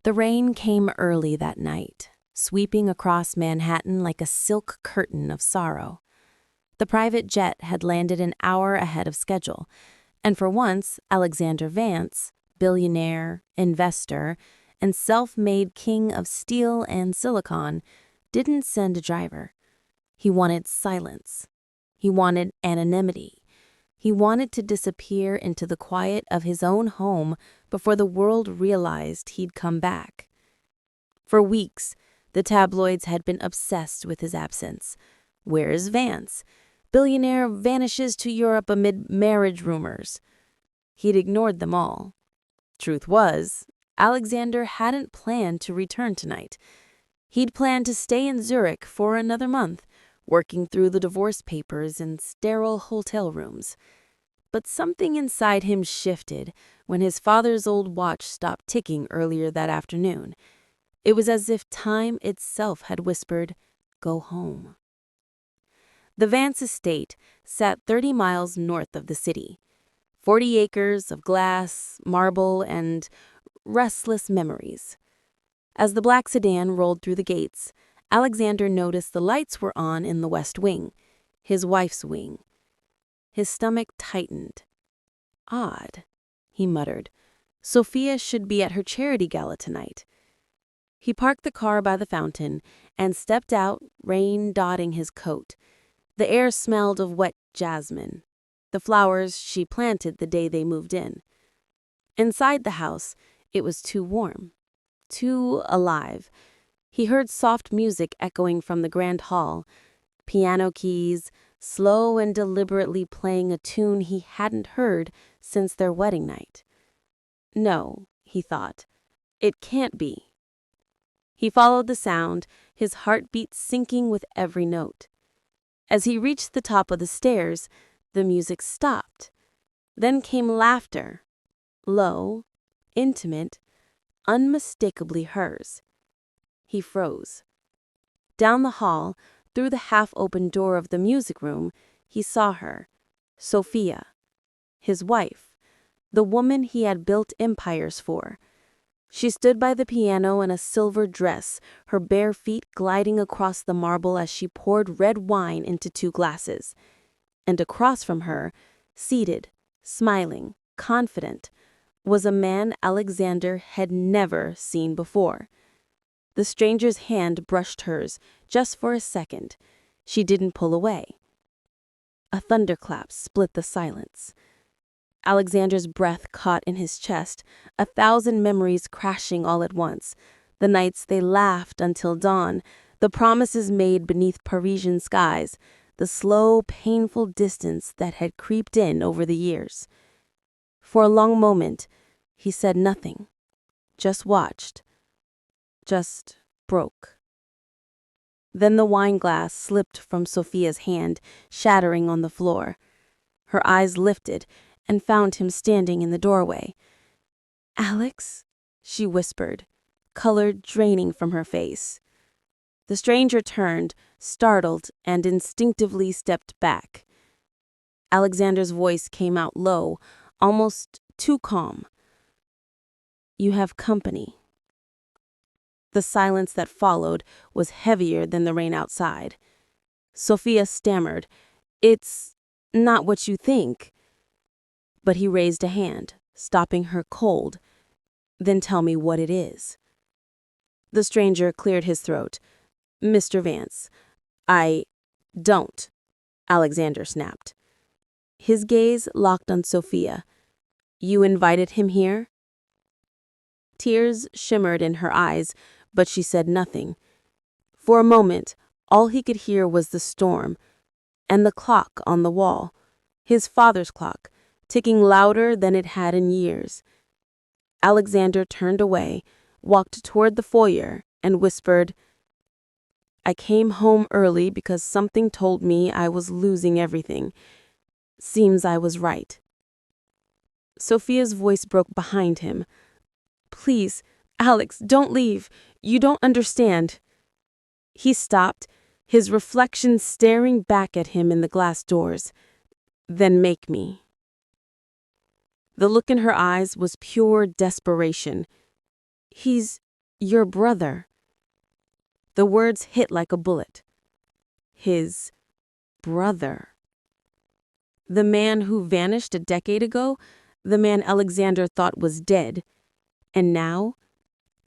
The rain came early that night, sweeping across Manhattan like a silk curtain of sorrow. The private jet had landed an hour ahead of schedule, and for once, Alexander Vance, billionaire, investor, and self-made king of steel and silicon, didn't send a driver. He wanted silence. He wanted anonymity. He wanted to disappear into the quiet of his own home before the world realized he'd come back. For weeks, the tabloids had been obsessed with his absence. Where's Vance? Billionaire vanishes to Europe amid marriage rumors. He'd ignored them all. Truth was, Alexander hadn't planned to return tonight. He'd planned to stay in Zurich for another month, working through the divorce papers in sterile hotel rooms. But something inside him shifted when his father's old watch stopped ticking earlier that afternoon. It was as if time itself had whispered, "Go home." The Vance estate sat 30 miles north of the city. 40 acres of glass, marble, and restless memories. As the black sedan rolled through the gates, Alexander noticed the lights were on in the West Wing, his wife's wing. His stomach tightened. Odd, he muttered. Sophia should be at her charity gala tonight. He parked the car by the fountain and stepped out, rain dotting his coat. The air smelled of wet jasmine, the flowers she planted the day they moved in. Inside the house, it was too warm, too alive. He heard soft music echoing from the grand hall, piano keys, slow and deliberately playing a tune he hadn't heard since their wedding night. No, he thought, it can't be. He followed the sound, his heartbeat sinking with every note. As he reached the top of the stairs, the music stopped. Then came laughter, low, intimate, unmistakably hers. He froze. Down the hall, through the half-open door of the music room, he saw her, Sophia, his wife, the woman he had built empires for. She stood by the piano in a silver dress, her bare feet gliding across the marble as she poured red wine into 2 glasses. And across from her, seated, smiling, confident, was a man Alexander had never seen before. The stranger's hand brushed hers, just for a second. She didn't pull away. A thunderclap split the silence. Alexander's breath caught in his chest, 1,000 memories crashing all at once. The nights they laughed until dawn, the promises made beneath Parisian skies, the slow, painful distance that had creeped in over the years. For a long moment, he said nothing, just watched, just broke. Then the wine glass slipped from Sophia's hand, shattering on the floor. Her eyes lifted and found him standing in the doorway. "Alex," she whispered, color draining from her face. The stranger turned, startled, and instinctively stepped back. Alexander's voice came out low, almost too calm. "You have company." The silence that followed was heavier than the rain outside. Sophia stammered, "It's not what you think." But he raised a hand, stopping her cold. "Then tell me what it is." The stranger cleared his throat. "Mr. Vance, I don't," Alexander snapped. His gaze locked on Sophia. "You invited him here?" Tears shimmered in her eyes, but she said nothing. For a moment, all he could hear was the storm, and the clock on the wall, his father's clock, ticking louder than it had in years. Alexander turned away, walked toward the foyer, and whispered, "I came home early because something told me I was losing everything. Seems I was right." Sophia's voice broke behind him. "Please, Alex, don't leave. You don't understand." He stopped, his reflection staring back at him in the glass doors. "Then make me." The look in her eyes was pure desperation. He's Your brother. The words hit like a bullet. His brother. The man who vanished a decade ago, the man Alexander thought was dead, and now,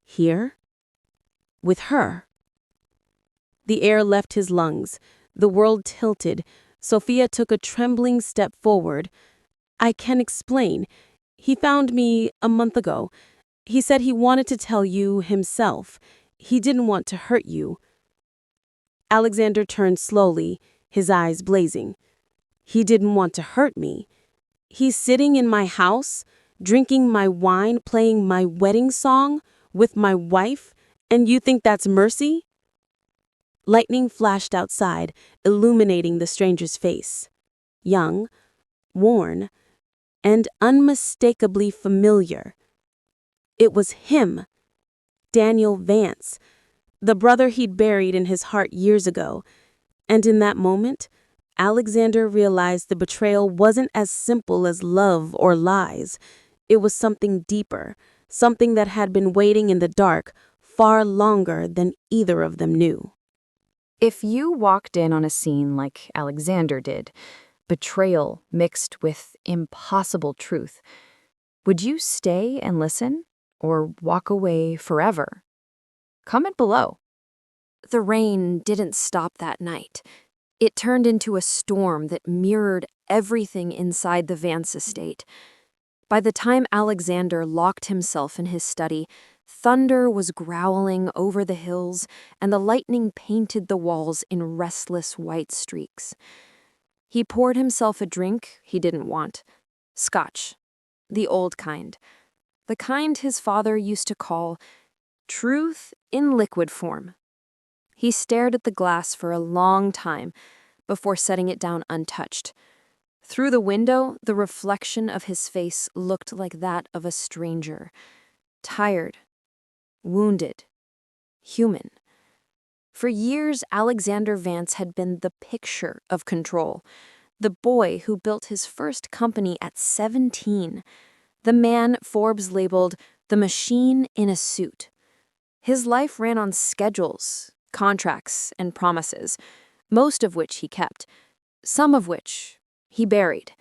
here, with her. The air left his lungs. The world tilted. Sophia took a trembling step forward. I can explain. He found me a month ago. He said he wanted to tell you himself. He didn't want to hurt you. Alexander turned slowly, his eyes blazing. He didn't want to hurt me. He's sitting in my house, drinking my wine, playing my wedding song with my wife, and you think that's mercy? Lightning flashed outside, illuminating the stranger's face. Young, worn, and unmistakably familiar. It was him, Daniel Vance, the brother he'd buried in his heart years ago. And in that moment, Alexander realized the betrayal wasn't as simple as love or lies. It was something deeper, something that had been waiting in the dark far longer than either of them knew. If you walked in on a scene like Alexander did, betrayal mixed with impossible truth, would you stay and listen or walk away forever? Comment below. The rain didn't stop that night. It turned into a storm that mirrored everything inside the Vance estate. By the time Alexander locked himself in his study, thunder was growling over the hills, and the lightning painted the walls in restless white streaks. He poured himself a drink he didn't want. Scotch. The old kind. The kind his father used to call truth in liquid form. He stared at the glass for a long time before setting it down untouched. Through the window, the reflection of his face looked like that of a stranger. Tired, wounded, human. For years, Alexander Vance had been the picture of control. The boy who built his first company at 17. The man Forbes labeled the machine in a suit. His life ran on schedules, contracts, and promises, most of which he kept, some of which he buried.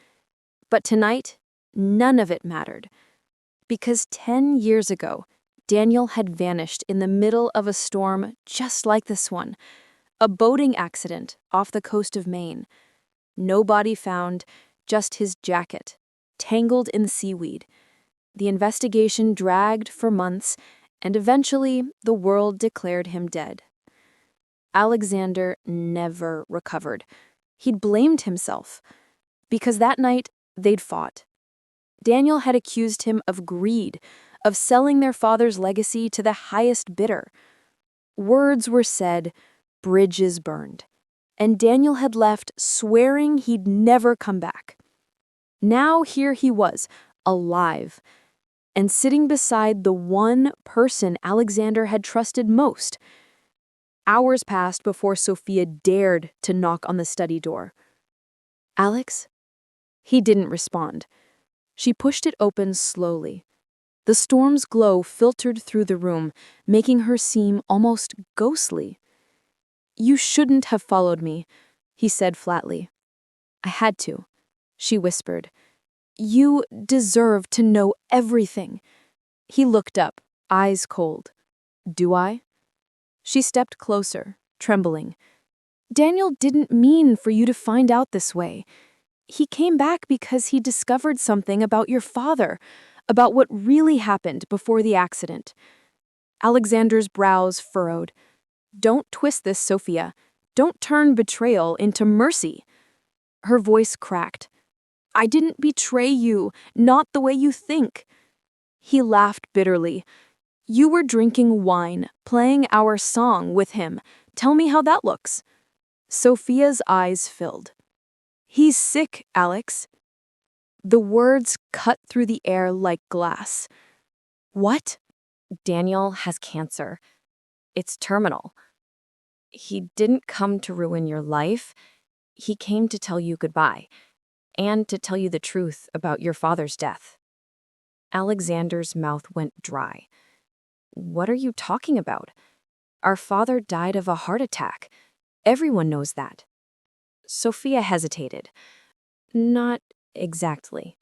But tonight, none of it mattered. Because 10 years ago, Daniel had vanished in the middle of a storm just like this one, a boating accident off the coast of Maine. No body found, just his jacket, tangled in seaweed. The investigation dragged for months, and eventually the world declared him dead. Alexander never recovered. He'd blamed himself, because that night they'd fought. Daniel had accused him of greed, of selling their father's legacy to the highest bidder. Words were said, bridges burned, and Daniel had left swearing he'd never come back. Now here he was, alive, and sitting beside the one person Alexander had trusted most. Hours passed before Sophia dared to knock on the study door. "Alex?" He didn't respond. She pushed it open slowly. The storm's glow filtered through the room, making her seem almost ghostly. "You shouldn't have followed me," he said flatly. "I had to," she whispered. "You deserve to know everything." He looked up, eyes cold. "Do I?" She stepped closer, trembling. "Daniel didn't mean for you to find out this way. He came back because he discovered something about your father, about what really happened before the accident." Alexander's brows furrowed. "Don't twist this, Sophia. Don't turn betrayal into mercy." Her voice cracked. "I didn't betray you, not the way you think." He laughed bitterly. "You were drinking wine, playing our song with him. Tell me how that looks." Sophia's eyes filled. "He's sick, Alex." The words cut through the air like glass. "What?" Daniel has cancer. It's terminal. He didn't come to ruin your life. He came to tell you goodbye, and to tell you the truth about your father's death. Alexander's mouth went dry. What are you talking about? Our father died of a heart attack. Everyone knows that. Sophia hesitated. Not exactly.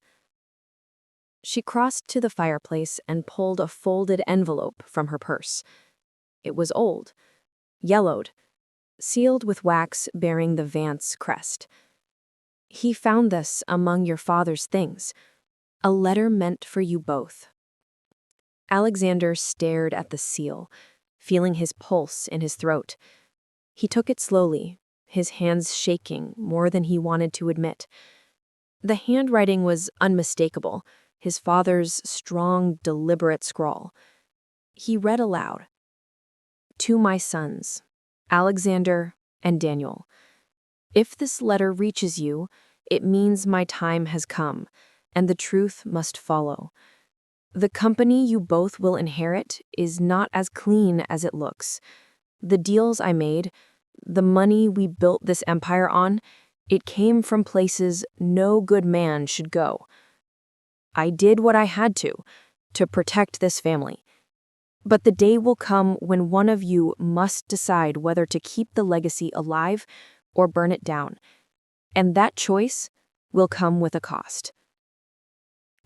She crossed to the fireplace and pulled a folded envelope from her purse. It was old, yellowed, sealed with wax bearing the Vance crest. He found this among your father's things, a letter meant for you both. Alexander stared at the seal, feeling his pulse in his throat. He took it slowly, his hands shaking more than he wanted to admit. The handwriting was unmistakable, his father's strong, deliberate scrawl. He read aloud. To my sons, Alexander and Daniel. If this letter reaches you, it means my time has come, and the truth must follow. The company you both will inherit is not as clean as it looks. The deals I made, the money we built this empire on, it came from places no good man should go. I did what I had to protect this family. But the day will come when one of you must decide whether to keep the legacy alive or burn it down. And that choice will come with a cost.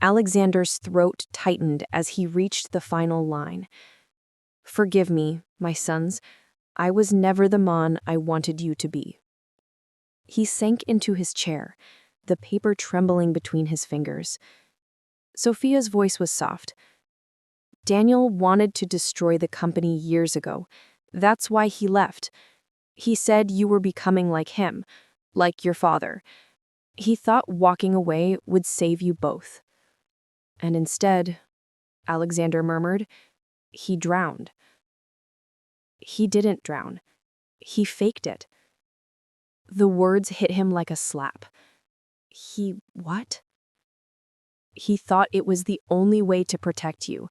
Alexander's throat tightened as he reached the final line. Forgive me, my sons. I was never the man I wanted you to be. He sank into his chair, the paper trembling between his fingers. Sophia's voice was soft. Daniel wanted to destroy the company years ago. That's why he left. He said you were becoming like him, like your father. He thought walking away would save you both. And instead, Alexander murmured, he drowned. He didn't drown. He faked it. The words hit him like a slap. He what? He thought it was the only way to protect you.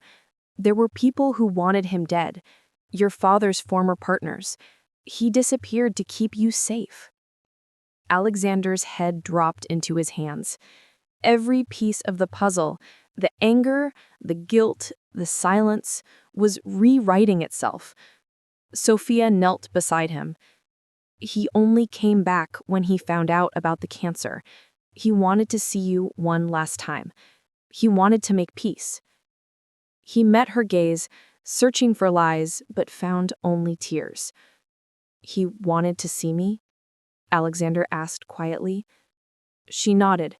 There were people who wanted him dead, your father's former partners. He disappeared to keep you safe. Alexander's head dropped into his hands. Every piece of the puzzle, the anger, the guilt, the silence, was rewriting itself. Sophia knelt beside him. He only came back when he found out about the cancer. He wanted to see you one last time. He wanted to make peace. He met her gaze, searching for lies, but found only tears. He wanted to see me? Alexander asked quietly. She nodded.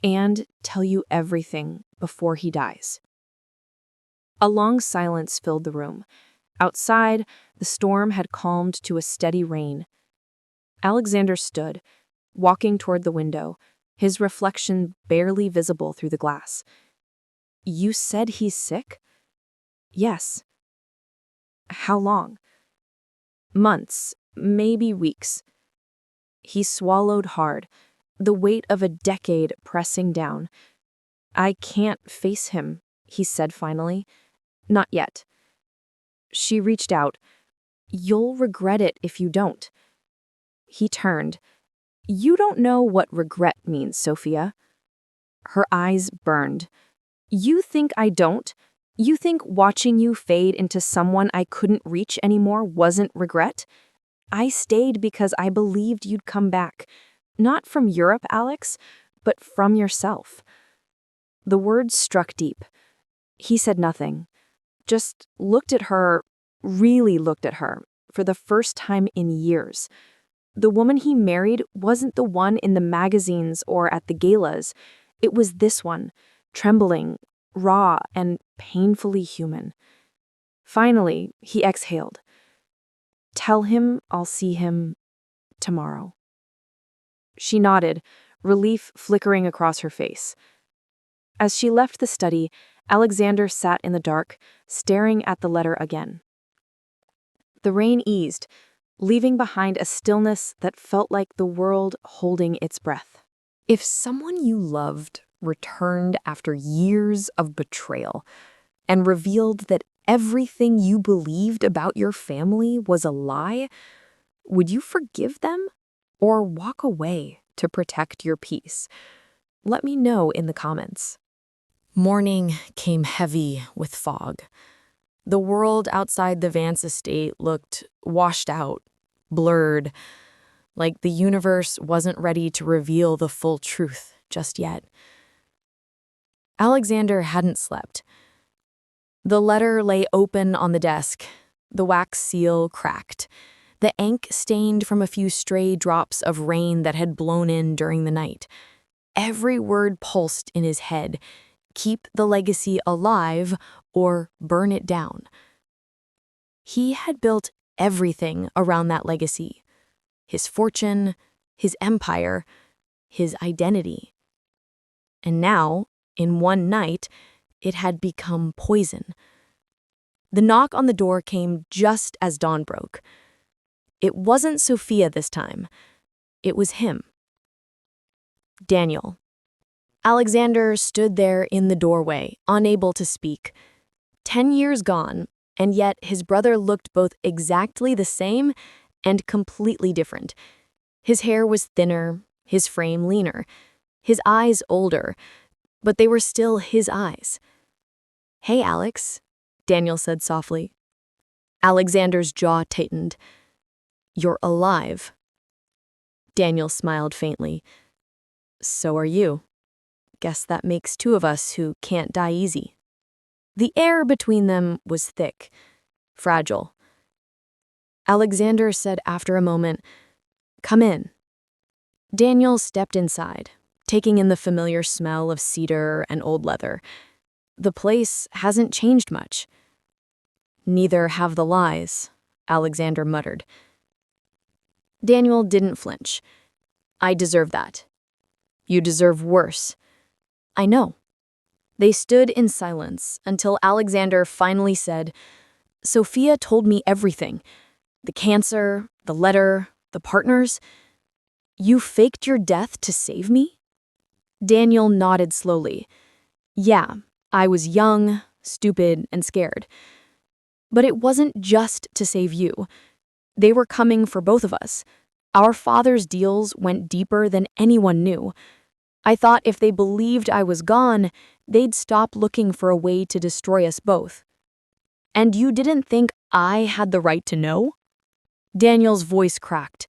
And tell you everything before he dies. A long silence filled the room. Outside, the storm had calmed to a steady rain. Alexander stood, walking toward the window, his reflection barely visible through the glass. You said he's sick? Yes. How long? Months, maybe weeks. He swallowed hard, the weight of a decade pressing down. I can't face him, he said finally. Not yet. She reached out. You'll regret it if you don't. He turned. You don't know what regret means, Sophia. Her eyes burned. You think I don't? You think watching you fade into someone I couldn't reach anymore wasn't regret? I stayed because I believed you'd come back. Not from Europe, Alex, but from yourself. The words struck deep. He said nothing, just looked at her, really looked at her, for the first time in years. The woman he married wasn't the one in the magazines or at the galas. It was this one, trembling, raw, and painfully human. Finally, he exhaled. Tell him I'll see him tomorrow. She nodded, relief flickering across her face. As she left the study, Alexander sat in the dark, staring at the letter again. The rain eased, leaving behind a stillness that felt like the world holding its breath. If someone you loved returned after years of betrayal and revealed that everything you believed about your family was a lie, would you forgive them or walk away to protect your peace? Let me know in the comments. Morning came heavy with fog. The world outside the Vance estate looked washed out, blurred, like the universe wasn't ready to reveal the full truth just yet. Alexander hadn't slept. The letter lay open on the desk, the wax seal cracked, the ink stained from a few stray drops of rain that had blown in during the night. Every word pulsed in his head: keep the legacy alive or burn it down. He had built everything around that legacy: his fortune, his empire, his identity. And now, in one night, it had become poison. The knock on the door came just as dawn broke. It wasn't Sophia this time. It was him. Daniel. Alexander stood there in the doorway, unable to speak. 10 years gone, and yet his brother looked both exactly the same and completely different. His hair was thinner, his frame leaner, his eyes older, but they were still his eyes. "Hey, Alex," Daniel said softly. Alexander's jaw tightened. "You're alive." Daniel smiled faintly. "So are you. Guess that makes two of us who can't die easy." The air between them was thick, fragile. Alexander said after a moment, "Come in." Daniel stepped inside, taking in the familiar smell of cedar and old leather. The place hasn't changed much. "Neither have the lies," Alexander muttered. Daniel didn't flinch. "I deserve that." "You deserve worse." "I know." They stood in silence until Alexander finally said, "Sophia told me everything. The cancer, the letter, the partners. You faked your death to save me?" Daniel nodded slowly. "Yeah, I was young, stupid, and scared. But it wasn't just to save you. They were coming for both of us. Our father's deals went deeper than anyone knew. I thought if they believed I was gone, they'd stop looking for a way to destroy us both." "And you didn't think I had the right to know?" Daniel's voice cracked.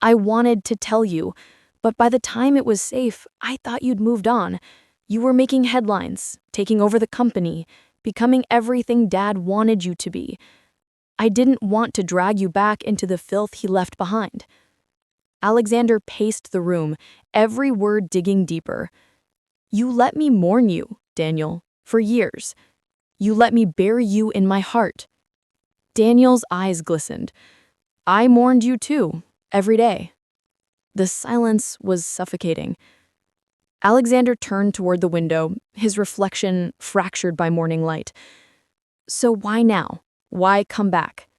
"I wanted to tell you, but by the time it was safe, I thought you'd moved on. You were making headlines, taking over the company, becoming everything Dad wanted you to be. I didn't want to drag you back into the filth he left behind." Alexander paced the room, every word digging deeper. "You let me mourn you, Daniel, for years. You let me bury you in my heart." Daniel's eyes glistened. "I mourned you too, every day." The silence was suffocating. Alexander turned toward the window, his reflection fractured by morning light. "So why now? Why come back?"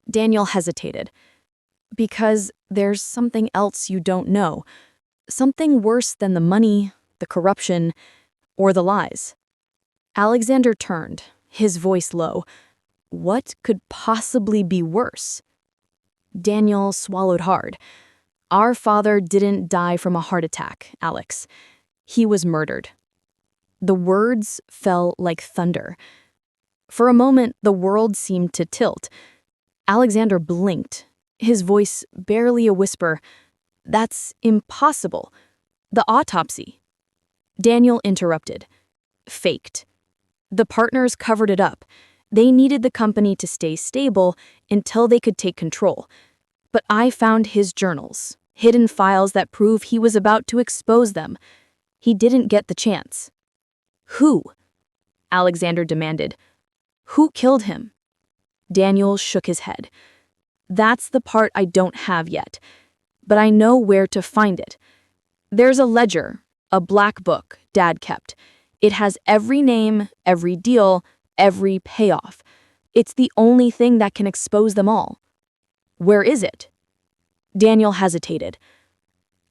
Daniel hesitated. "Because there's something else you don't know. Something worse than the money, the corruption, or the lies." Alexander turned, his voice low. "What could possibly be worse?" Daniel swallowed hard. "Our father didn't die from a heart attack, Alex. He was murdered." The words fell like thunder. For a moment, the world seemed to tilt. Alexander blinked, his voice barely a whisper. "That's impossible. The autopsy." Daniel interrupted. "Faked. The partners covered it up. They needed the company to stay stable until they could take control. But I found his journals, hidden files that prove he was about to expose them. He didn't get the chance." "Who?" Alexander demanded. "Who killed him?" Daniel shook his head. "That's the part I don't have yet, but I know where to find it. There's a ledger, a black book Dad kept. It has every name, every deal, every payoff. It's the only thing that can expose them all." "Where is it?" Daniel hesitated.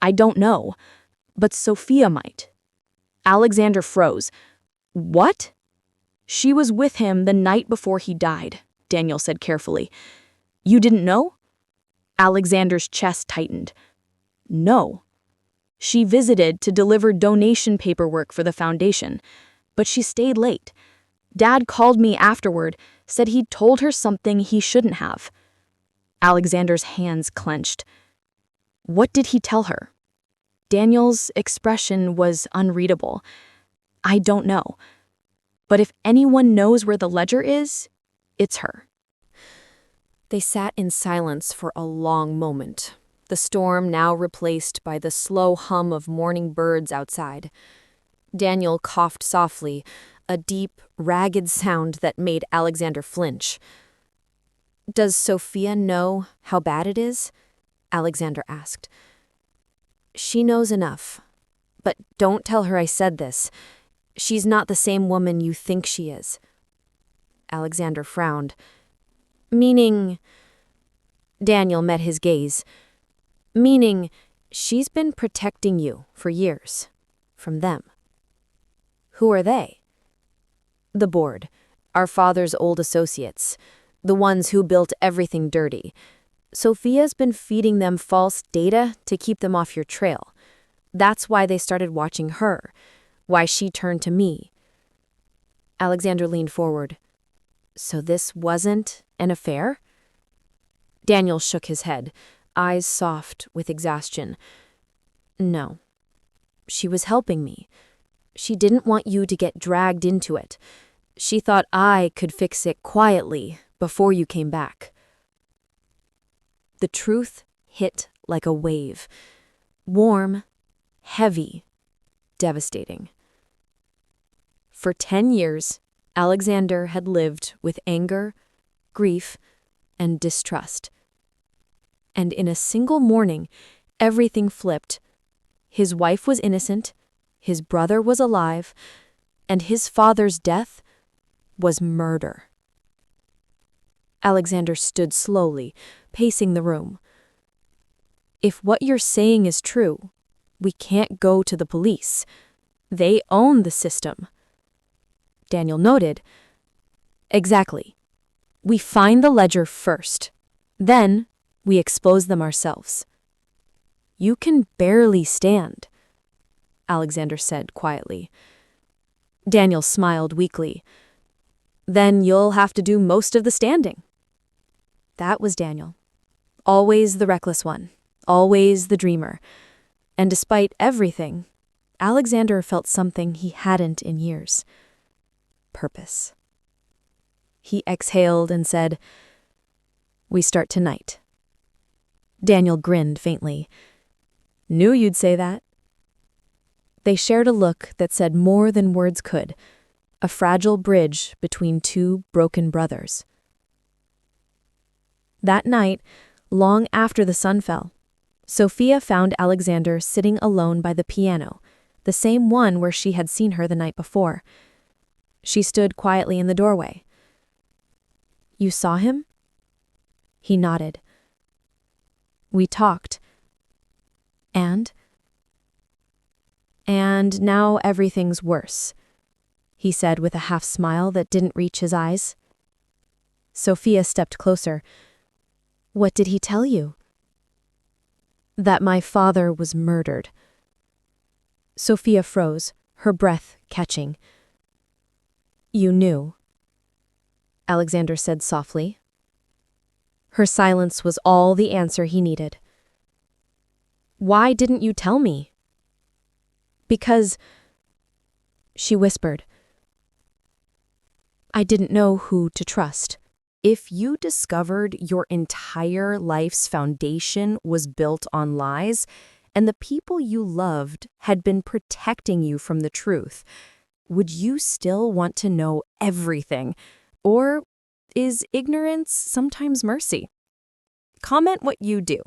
"I don't know, but Sophia might." Alexander froze. "What?" "She was with him the night before he died," Daniel said carefully. "You didn't know?" Alexander's chest tightened. "No. She visited to deliver donation paperwork for the foundation, but she stayed late. Dad called me afterward, said he'd told her something he shouldn't have. Alexander's hands clenched. What did he tell her? Daniel's expression was unreadable. I don't know. But if anyone knows where the ledger is, it's her. They sat in silence for a long moment, the storm now replaced by the slow hum of morning birds outside. Daniel coughed softly, a deep, ragged sound that made Alexander flinch. "Does Sophia know how bad it is?" Alexander asked. "She knows enough. But don't tell her I said this. She's not the same woman you think she is." Alexander frowned. "Meaning—" Daniel met his gaze. "Meaning, she's been protecting you for years. From them." "Who are they?" "The board. Our father's old associates. The ones who built everything dirty. Sophia's been feeding them false data to keep them off your trail. That's why they started watching her. Why she turned to me." Alexander leaned forward. "So this wasn't an affair?" Daniel shook his head, eyes soft with exhaustion. "No. She was helping me. She didn't want you to get dragged into it. She thought I could fix it quietly before you came back." The truth hit like a wave. Warm, heavy, devastating. For 10 years, Alexander had lived with anger, grief, and distrust. And in a single morning, everything flipped. His wife was innocent, his brother was alive, and his father's death was murder. Alexander stood slowly, pacing the room. "If what you're saying is true, we can't go to the police. They own the system." Daniel noted. "Exactly. We find the ledger first. Then we expose them ourselves." "You can barely stand," Alexander said quietly. Daniel smiled weakly. "Then you'll have to do most of the standing." That was Daniel. Always the reckless one. Always the dreamer. And despite everything, Alexander felt something he hadn't in years. Purpose. He exhaled and said, "We start tonight." Daniel grinned faintly. "Knew you'd say that." They shared a look that said more than words could, a fragile bridge between two broken brothers. That night, long after the sun fell, Sophia found Alexander sitting alone by the piano, the same one where she had seen her the night before. She stood quietly in the doorway. "You saw him?" He nodded. "We talked." "And?" "And now everything's worse," he said with a half smile that didn't reach his eyes. Sophia stepped closer. "What did he tell you?" "That my father was murdered." Sophia froze, her breath catching. "You knew," Alexander said softly. Her silence was all the answer he needed. "Why didn't you tell me?" "Because," she whispered, "I didn't know who to trust." If you discovered your entire life's foundation was built on lies, and the people you loved had been protecting you from the truth, would you still want to know everything? Or is ignorance sometimes mercy? Comment what you do.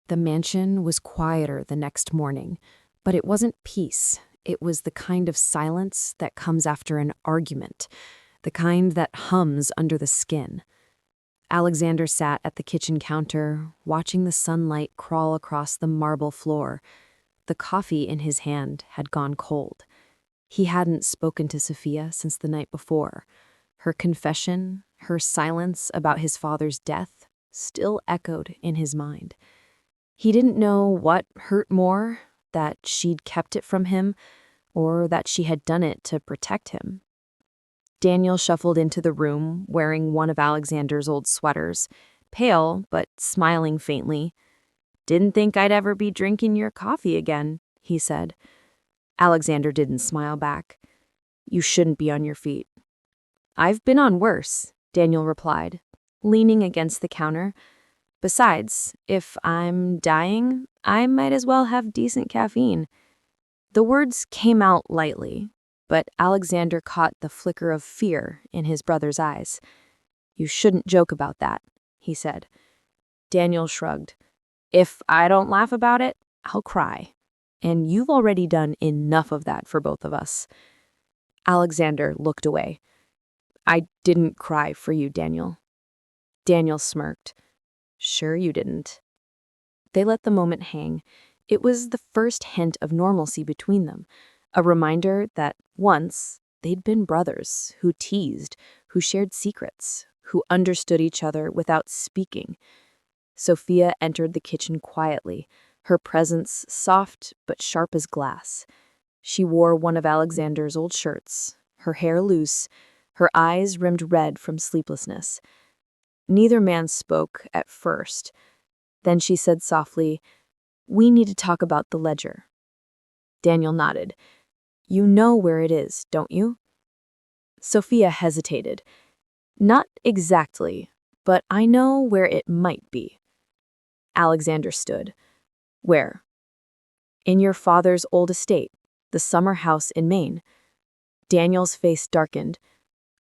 The mansion was quieter the next morning, but it wasn't peace. It was the kind of silence that comes after an argument, the kind that hums under the skin. Alexander sat at the kitchen counter, watching the sunlight crawl across the marble floor. The coffee in his hand had gone cold. He hadn't spoken to Sophia since the night before. Her confession, her silence about his father's death, still echoed in his mind. He didn't know what hurt more, that she'd kept it from him, or that she had done it to protect him. Daniel shuffled into the room, wearing one of Alexander's old sweaters, pale but smiling faintly. "Didn't think I'd ever be drinking your coffee again," he said. Alexander didn't smile back. "You shouldn't be on your feet." "I've been on worse," Daniel replied, leaning against the counter. "Besides, if I'm dying, I might as well have decent caffeine." The words came out lightly, but Alexander caught the flicker of fear in his brother's eyes. "You shouldn't joke about that," he said. Daniel shrugged. "If I don't laugh about it, I'll cry. And you've already done enough of that for both of us." Alexander looked away. "I didn't cry for you, Daniel." Daniel smirked. "Sure you didn't." They let the moment hang. It was the first hint of normalcy between them, a reminder that once they'd been brothers who teased, who shared secrets, who understood each other without speaking. Sophia entered the kitchen quietly, her presence soft but sharp as glass. She wore one of Alexander's old shirts, her hair loose, her eyes rimmed red from sleeplessness. Neither man spoke at first. Then she said softly, "We need to talk about the ledger." Daniel nodded. "You know where it is, don't you?" Sophia hesitated. "Not exactly, but I know where it might be." Alexander stood. "Where?" "In your father's old estate, the summer house in Maine." Daniel's face darkened.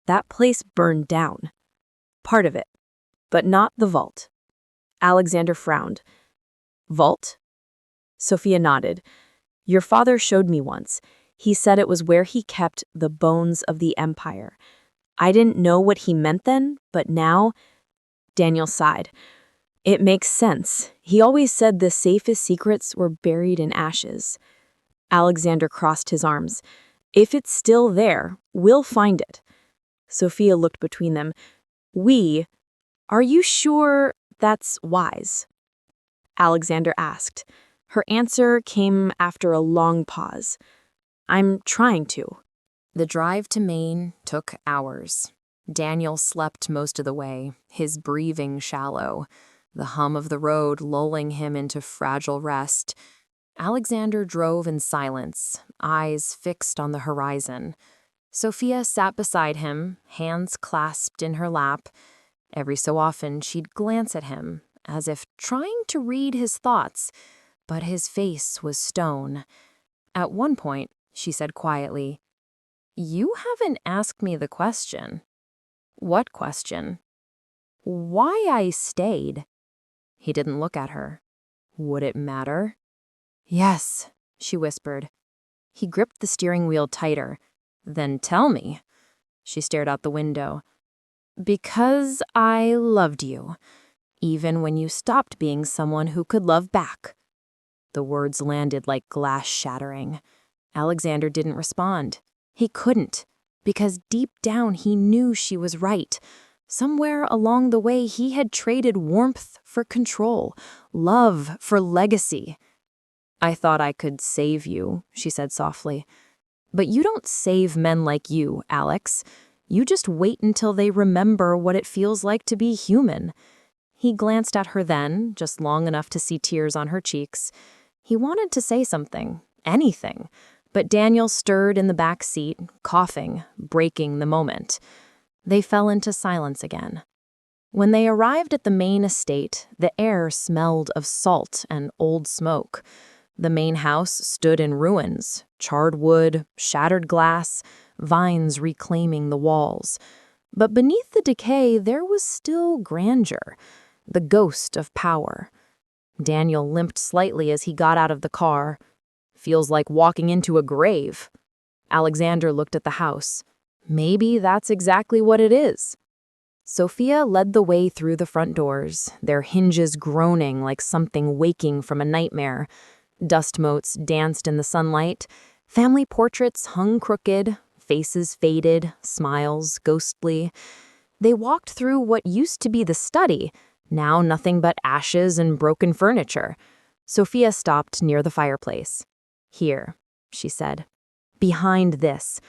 "That place burned down." "Part of it, but not the vault." Alexander frowned. "Vault?" Sophia nodded. "Your father showed me once. He said it was where he kept the bones of the empire. I didn't know what he meant then, but now—" Daniel sighed. "It makes sense. He always said the safest secrets were buried in ashes." Alexander crossed his arms. "If it's still there, we'll find it." Sophia looked between them. "We? Are you sure that's wise?" Alexander asked. Her answer came after a long pause. "I'm trying to." The drive to Maine took hours. Daniel slept most of the way, his breathing shallow, the hum of the road lulling him into fragile rest. Alexander drove in silence, eyes fixed on the horizon. Sophia sat beside him, hands clasped in her lap. Every so often she'd glance at him, as if trying to read his thoughts, but his face was stone. At one point, she said quietly, "You haven't asked me the question." "What question?" "Why I stayed." He didn't look at her. "Would it matter?" "Yes," she whispered. He gripped the steering wheel tighter. "Then tell me." She stared out the window. "Because I loved you, even when you stopped being someone who could love back." The words landed like glass shattering. Alexander didn't respond. He couldn't, because deep down he knew she was right. Somewhere along the way he had traded warmth for control, love for legacy. "I thought I could save you," she said softly. "But you don't save men like you, Alex. You just wait until they remember what it feels like to be human." He glanced at her then, just long enough to see tears on her cheeks. He wanted to say something, anything, but Daniel stirred in the back seat, coughing, breaking the moment. They fell into silence again. When they arrived at the Maine estate, the air smelled of salt and old smoke. The main house stood in ruins, charred wood, shattered glass, vines reclaiming the walls. But beneath the decay, there was still grandeur, the ghost of power. Daniel limped slightly as he got out of the car. "Feels like walking into a grave." Alexander looked at the house. "Maybe that's exactly what it is." Sophia led the way through the front doors, their hinges groaning like something waking from a nightmare. Dust motes danced in the sunlight. Family portraits hung crooked, faces faded, smiles ghostly. They walked through what used to be the study, now nothing but ashes and broken furniture. Sophia stopped near the fireplace. "Here," she said. "Behind this."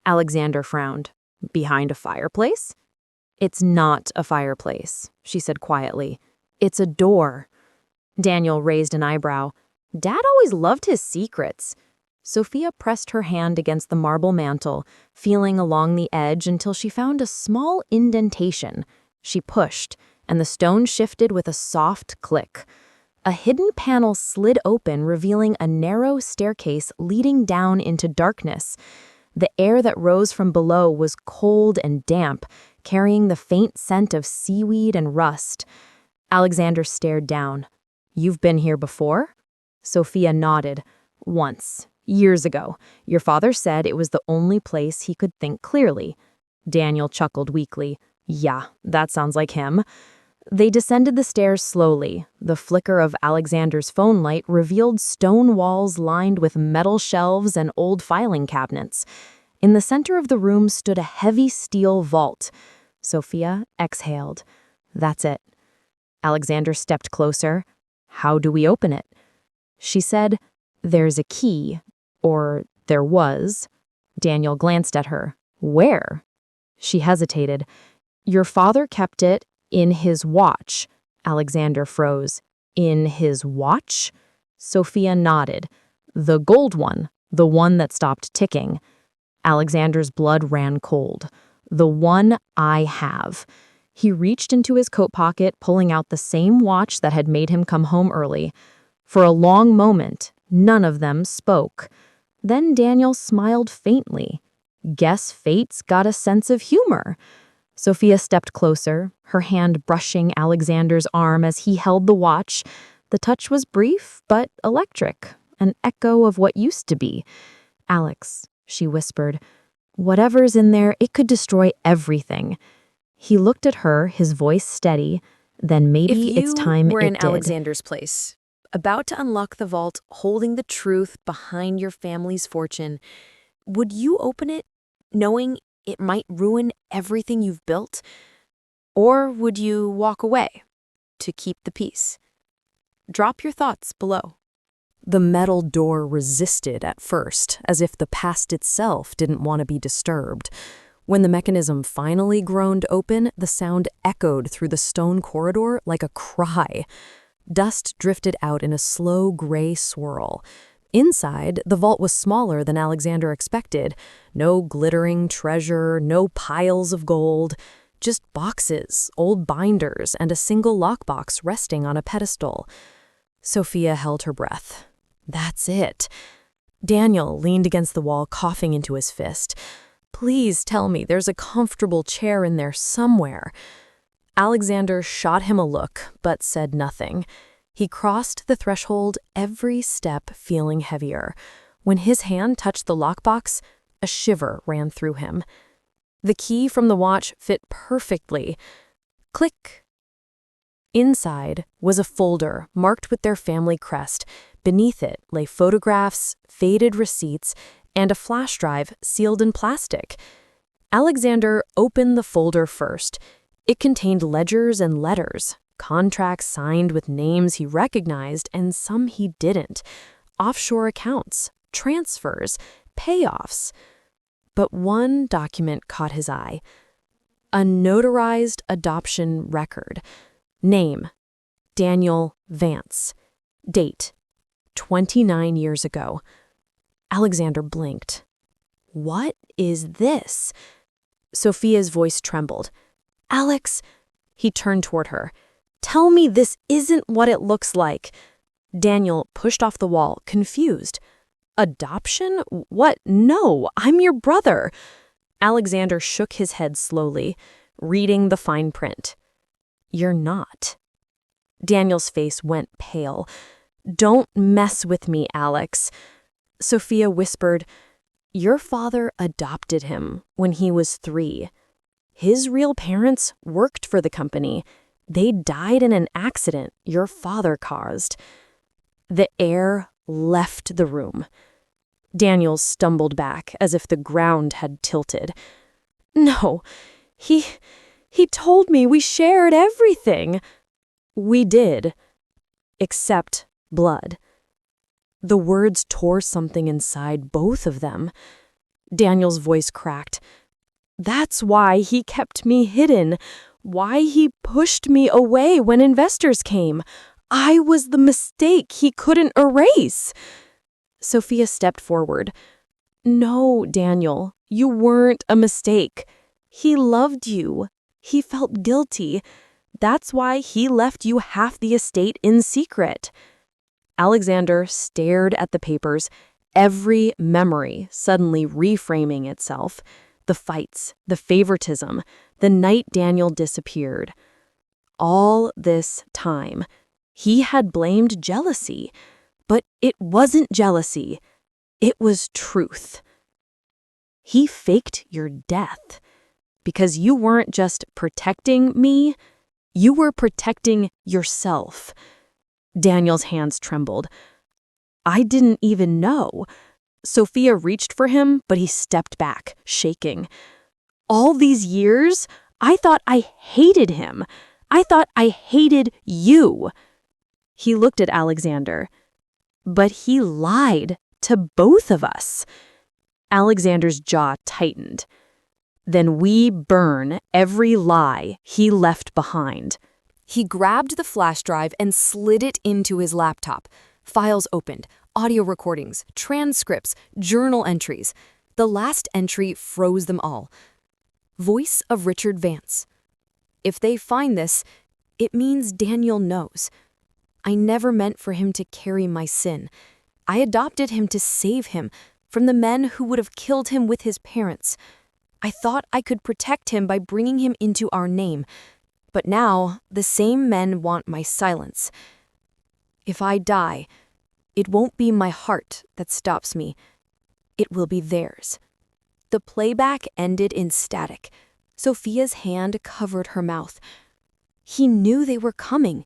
Alexander frowned. Behind a fireplace? It's not a fireplace, she said quietly. It's a door. Daniel raised an eyebrow. Dad always loved his secrets. Sophia pressed her hand against the marble mantel, feeling along the edge until she found a small indentation. She pushed, and the stone shifted with a soft click. A hidden panel slid open, revealing a narrow staircase leading down into darkness. The air that rose from below was cold and damp, carrying the faint scent of seaweed and rust. Alexander stared down. You've been here before? Sophia nodded. Once, years ago. Your father said it was the only place he could think clearly. Daniel chuckled weakly. Yeah, that sounds like him. They descended the stairs slowly. The flicker of Alexander's phone light revealed stone walls lined with metal shelves and old filing cabinets. In the center of the room stood a heavy steel vault. Sophia exhaled. That's it. Alexander stepped closer. How do we open it? She said, there's a key. Or there was. Daniel glanced at her. Where? She hesitated. Your father kept it in his watch. Alexander froze. In his watch? Sophia nodded. The gold one, the one that stopped ticking. Alexander's blood ran cold. The one I have. He reached into his coat pocket, pulling out the same watch that had made him come home early. For a long moment, none of them spoke. Then Daniel smiled faintly. Guess fate's got a sense of humor. Sophia stepped closer, her hand brushing Alexander's arm as he held the watch. The touch was brief, but electric, an echo of what used to be. Alex, she whispered, whatever's in there, it could destroy everything. He looked at her, his voice steady. Then maybe it's time it did. If you were in Alexander's place, about to unlock the vault, holding the truth behind your family's fortune, would you open it, knowing it might ruin everything you've built? Or would you walk away to keep the peace? Drop your thoughts below. The metal door resisted at first, as if the past itself didn't want to be disturbed. When the mechanism finally groaned open, the sound echoed through the stone corridor like a cry. Dust drifted out in a slow gray swirl. Inside, the vault was smaller than Alexander expected. No glittering treasure, no piles of gold. Just boxes, old binders, and a single lockbox resting on a pedestal. Sophia held her breath. That's it. Daniel leaned against the wall, coughing into his fist. Please tell me there's a comfortable chair in there somewhere. Alexander shot him a look, but said nothing. He crossed the threshold, every step feeling heavier. When his hand touched the lockbox, a shiver ran through him. The key from the watch fit perfectly. Click. Inside was a folder marked with their family crest. Beneath it lay photographs, faded receipts, and a flash drive sealed in plastic. Alexander opened the folder first. It contained ledgers and letters, contracts signed with names he recognized and some he didn't, offshore accounts, transfers, payoffs. But one document caught his eye. A notarized adoption record. Name, Daniel Vance. Date, 29 years ago. Alexander blinked. What is this? Sophia's voice trembled. Alex, he turned toward her. Tell me this isn't what it looks like. Daniel pushed off the wall, confused. Adoption? What? No, I'm your brother. Alexander shook his head slowly, reading the fine print. You're not. Daniel's face went pale. Don't mess with me, Alex. Sophia whispered, your father adopted him when he was 3. His real parents worked for the company. They died in an accident your father caused. The air left the room. Daniel stumbled back as if the ground had tilted. No, he told me we shared everything. We did, except blood. The words tore something inside both of them. Daniel's voice cracked. That's why he kept me hidden, why he pushed me away when investors came. I was the mistake he couldn't erase. Sophia stepped forward. No, Daniel, you weren't a mistake. He loved you. He felt guilty. That's why he left you half the estate in secret. Alexander stared at the papers, every memory suddenly reframing itself. The fights, the favoritism, the night Daniel disappeared. All this time, he had blamed jealousy, but it wasn't jealousy. It was truth. He faked your death because you weren't just protecting me, you were protecting yourself. Daniel's hands trembled. I didn't even know. Sophia reached for him, but he stepped back, shaking. All these years, I thought I hated him. I thought I hated you. He looked at Alexander. But he lied to both of us. Alexander's jaw tightened. Then we burn every lie he left behind. He grabbed the flash drive and slid it into his laptop. Files opened, audio recordings, transcripts, journal entries. The last entry froze them all. Voice of Richard Vance. If they find this, it means Daniel knows. I never meant for him to carry my sin. I adopted him to save him from the men who would have killed him with his parents. I thought I could protect him by bringing him into our name. But now, the same men want my silence. If I die, it won't be my heart that stops me. It will be theirs. The playback ended in static. Sophia's hand covered her mouth. He knew they were coming.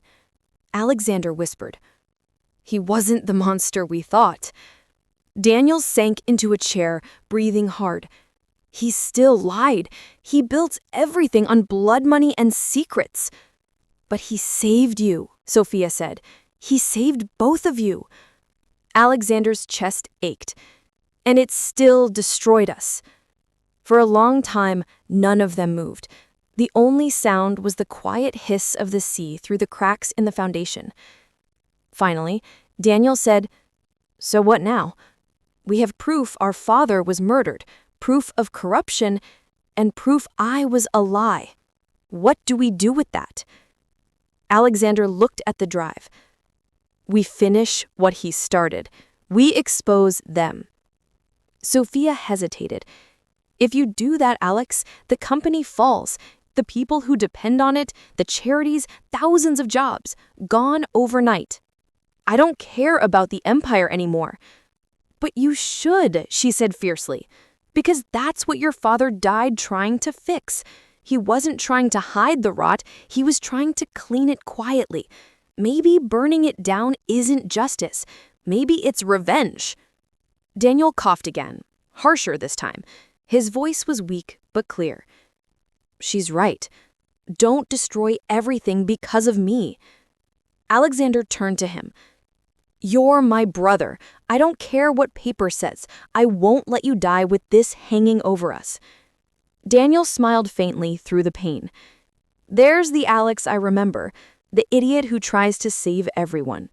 Alexander whispered. He wasn't the monster we thought. Daniel sank into a chair, breathing hard. He still lied. He built everything on blood money and secrets. But he saved you, Sophia said. He saved both of you. Alexander's chest ached, and it still destroyed us. For a long time, none of them moved. The only sound was the quiet hiss of the sea through the cracks in the foundation. Finally, Daniel said, "So what now? We have proof our father was murdered, proof of corruption, and proof I was a lie. What do we do with that?" Alexander looked at the drive. We finish what he started. We expose them. Sophia hesitated. If you do that, Alex, the company falls. The people who depend on it, the charities, thousands of jobs, gone overnight. I don't care about the empire anymore. But you should, she said fiercely, because that's what your father died trying to fix. He wasn't trying to hide the rot, he was trying to clean it quietly. Maybe burning it down isn't justice. Maybe it's revenge. Daniel coughed again, harsher this time. His voice was weak but clear. She's right. Don't destroy everything because of me. Alexander turned to him. You're my brother. I don't care what paper says. I won't let you die with this hanging over us. Daniel smiled faintly through the pain. There's the Alex I remember, the idiot who tries to save everyone.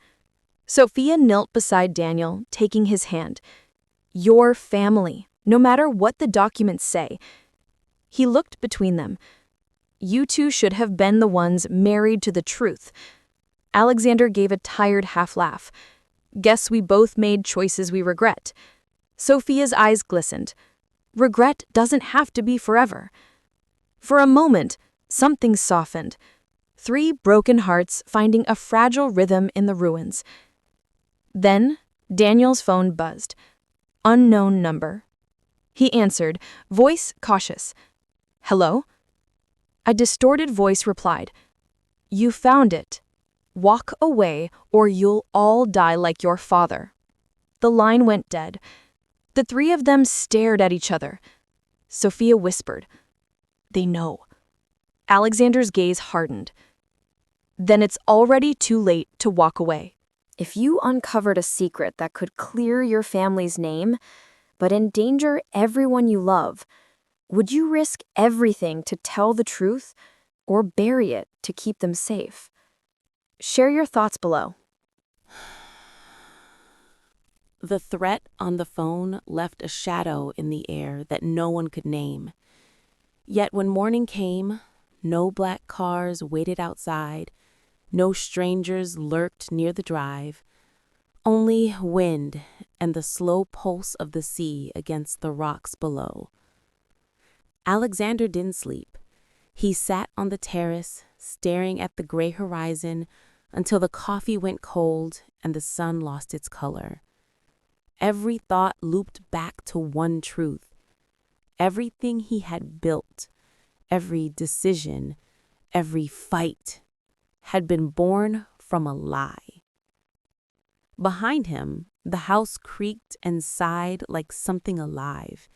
Sophia knelt beside Daniel, taking his hand. Your family, no matter what the documents say. He looked between them. You two should have been the ones married to the truth. Alexander gave a tired half-laugh. Guess we both made choices we regret. Sophia's eyes glistened. Regret doesn't have to be forever. For a moment, something softened. 3 broken hearts finding a fragile rhythm in the ruins. Then, Daniel's phone buzzed. Unknown number. He answered, voice cautious. Hello? A distorted voice replied, You found it. Walk away or you'll all die like your father. The line went dead. The 3 of them stared at each other. Sophia whispered, They know. Alexander's gaze hardened. Then it's already too late to walk away. If you uncovered a secret that could clear your family's name, but endanger everyone you love, Would you risk everything to tell the truth or bury it to keep them safe? Share your thoughts below. The threat on the phone left a shadow in the air that no one could name. Yet when morning came, no black cars waited outside, no strangers lurked near the drive, only wind and the slow pulse of the sea against the rocks below. Alexander didn't sleep. He sat on the terrace, staring at the gray horizon until the coffee went cold and the sun lost its color. Every thought looped back to one truth. Everything he had built, every decision, every fight, had been born from a lie. Behind him, the house creaked and sighed like something alive.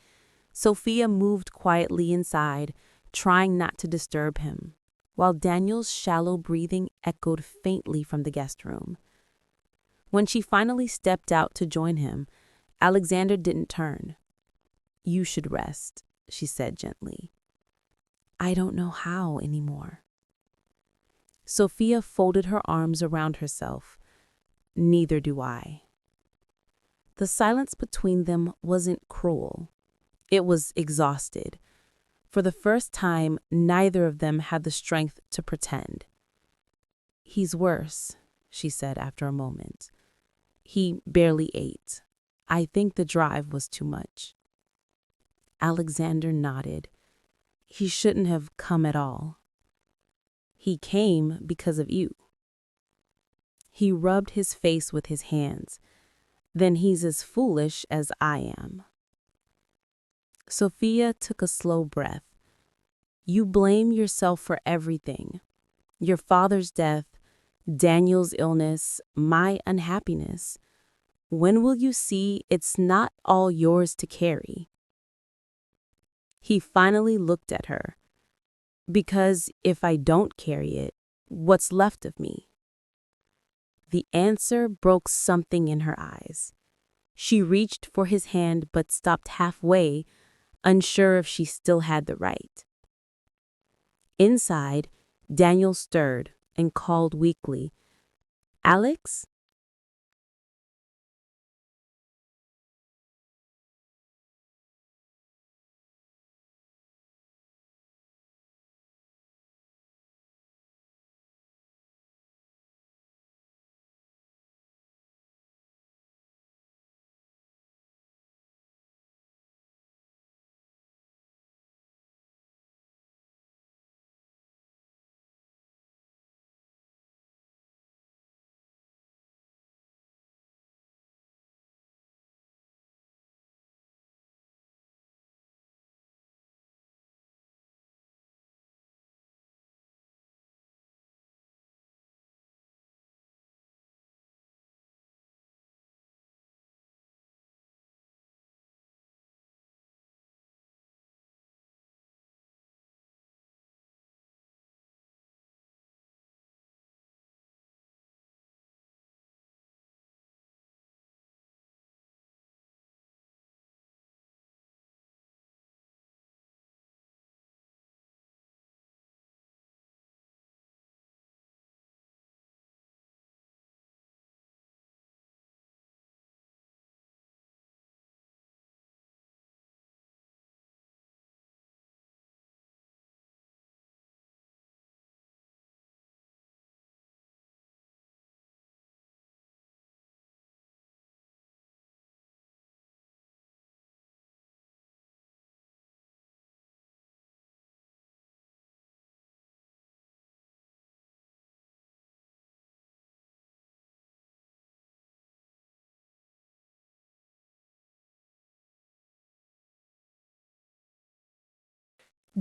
Sophia moved quietly inside, trying not to disturb him, while Daniel's shallow breathing echoed faintly from the guest room. When she finally stepped out to join him, Alexander didn't turn. "You should rest," she said gently. "I don't know how anymore." Sophia folded her arms around herself. "Neither do I." The silence between them wasn't cruel. It was exhausted. For the first time, neither of them had the strength to pretend. "He's worse," she said after a moment. "He barely ate. I think the drive was too much." Alexander nodded. "He shouldn't have come at all." "He came because of you." He rubbed his face with his hands. "Then he's as foolish as I am." Sophia took a slow breath. "You blame yourself for everything. Your father's death, Daniel's illness, my unhappiness. When will you see it's not all yours to carry?" He finally looked at her. "Because if I don't carry it, what's left of me?" The answer broke something in her eyes. She reached for his hand but stopped halfway, unsure if she still had the right. Inside, Daniel stirred and called weakly, "Alex?"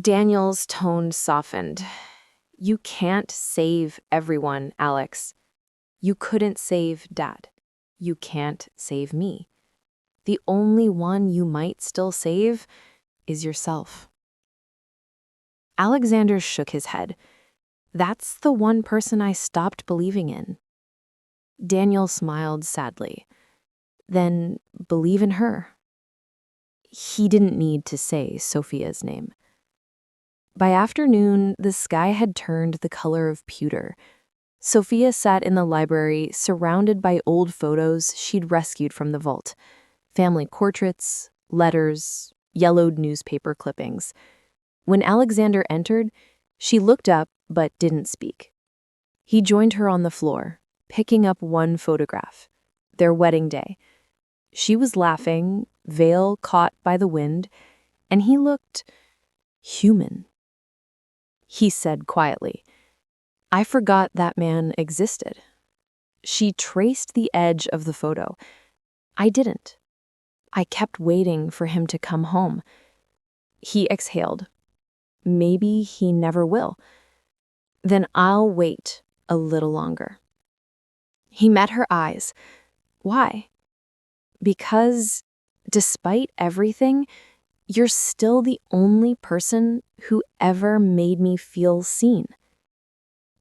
Daniel's tone softened. "You can't save everyone, Alex. You couldn't save Dad. You can't save me. The only one you might still save is yourself." Alexander shook his head. "That's the one person I stopped believing in." Daniel smiled sadly. "Then believe in her." He didn't need to say Sophia's name. By afternoon, the sky had turned the color of pewter. Sophia sat in the library, surrounded by old photos she'd rescued from the vault. Family portraits, letters, yellowed newspaper clippings. When Alexander entered, she looked up but didn't speak. He joined her on the floor, picking up one photograph, their wedding day. She was laughing, veil caught by the wind, and he looked human. He said quietly, "I forgot that man existed." She traced the edge of the photo. "I didn't. I kept waiting for him to come home." He exhaled. "Maybe he never will. Then I'll wait a little longer." He met her eyes. "Why?" "Because, despite everything, you're still the only person who ever made me feel seen."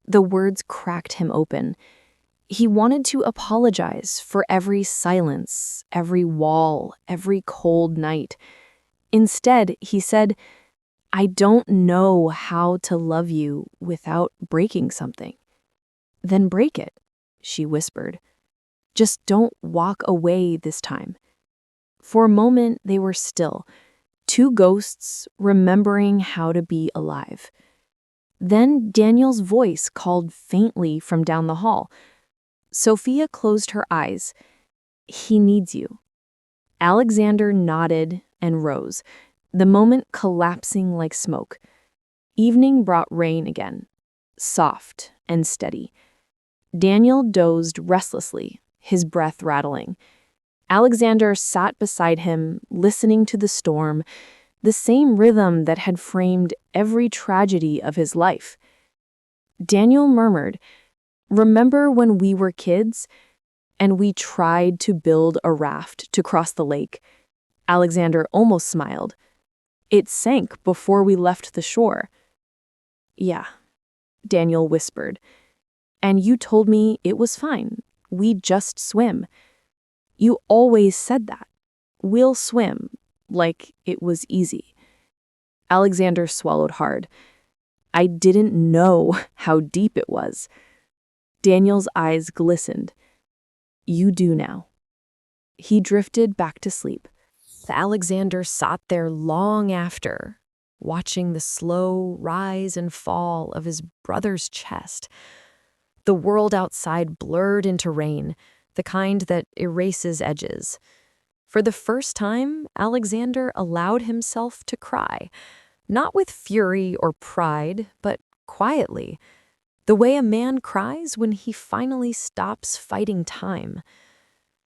The words cracked him open. He wanted to apologize for every silence, every wall, every cold night. Instead, he said, "I don't know how to love you without breaking something." "Then break it," she whispered. "Just don't walk away this time." For a moment, they were still, two ghosts remembering how to be alive. Then Daniel's voice called faintly from down the hall. Sophia closed her eyes. "He needs you." Alexander nodded and rose, the moment collapsing like smoke. Evening brought rain again, soft and steady. Daniel dozed restlessly, his breath rattling. Alexander sat beside him, listening to the storm, the same rhythm that had framed every tragedy of his life. Daniel murmured, "Remember when we were kids and we tried to build a raft to cross the lake?" Alexander almost smiled. "It sank before we left the shore." "Yeah," Daniel whispered. "And you told me it was fine. We'd just swim. You always said that. We'll swim, like it was easy." Alexander swallowed hard. "I didn't know how deep it was." Daniel's eyes glistened. "You do now." He drifted back to sleep. Alexander sat there long after, watching the slow rise and fall of his brother's chest. The world outside blurred into rain, the kind that erases edges. For the first time, Alexander allowed himself to cry, not with fury or pride, but quietly, the way a man cries when he finally stops fighting time.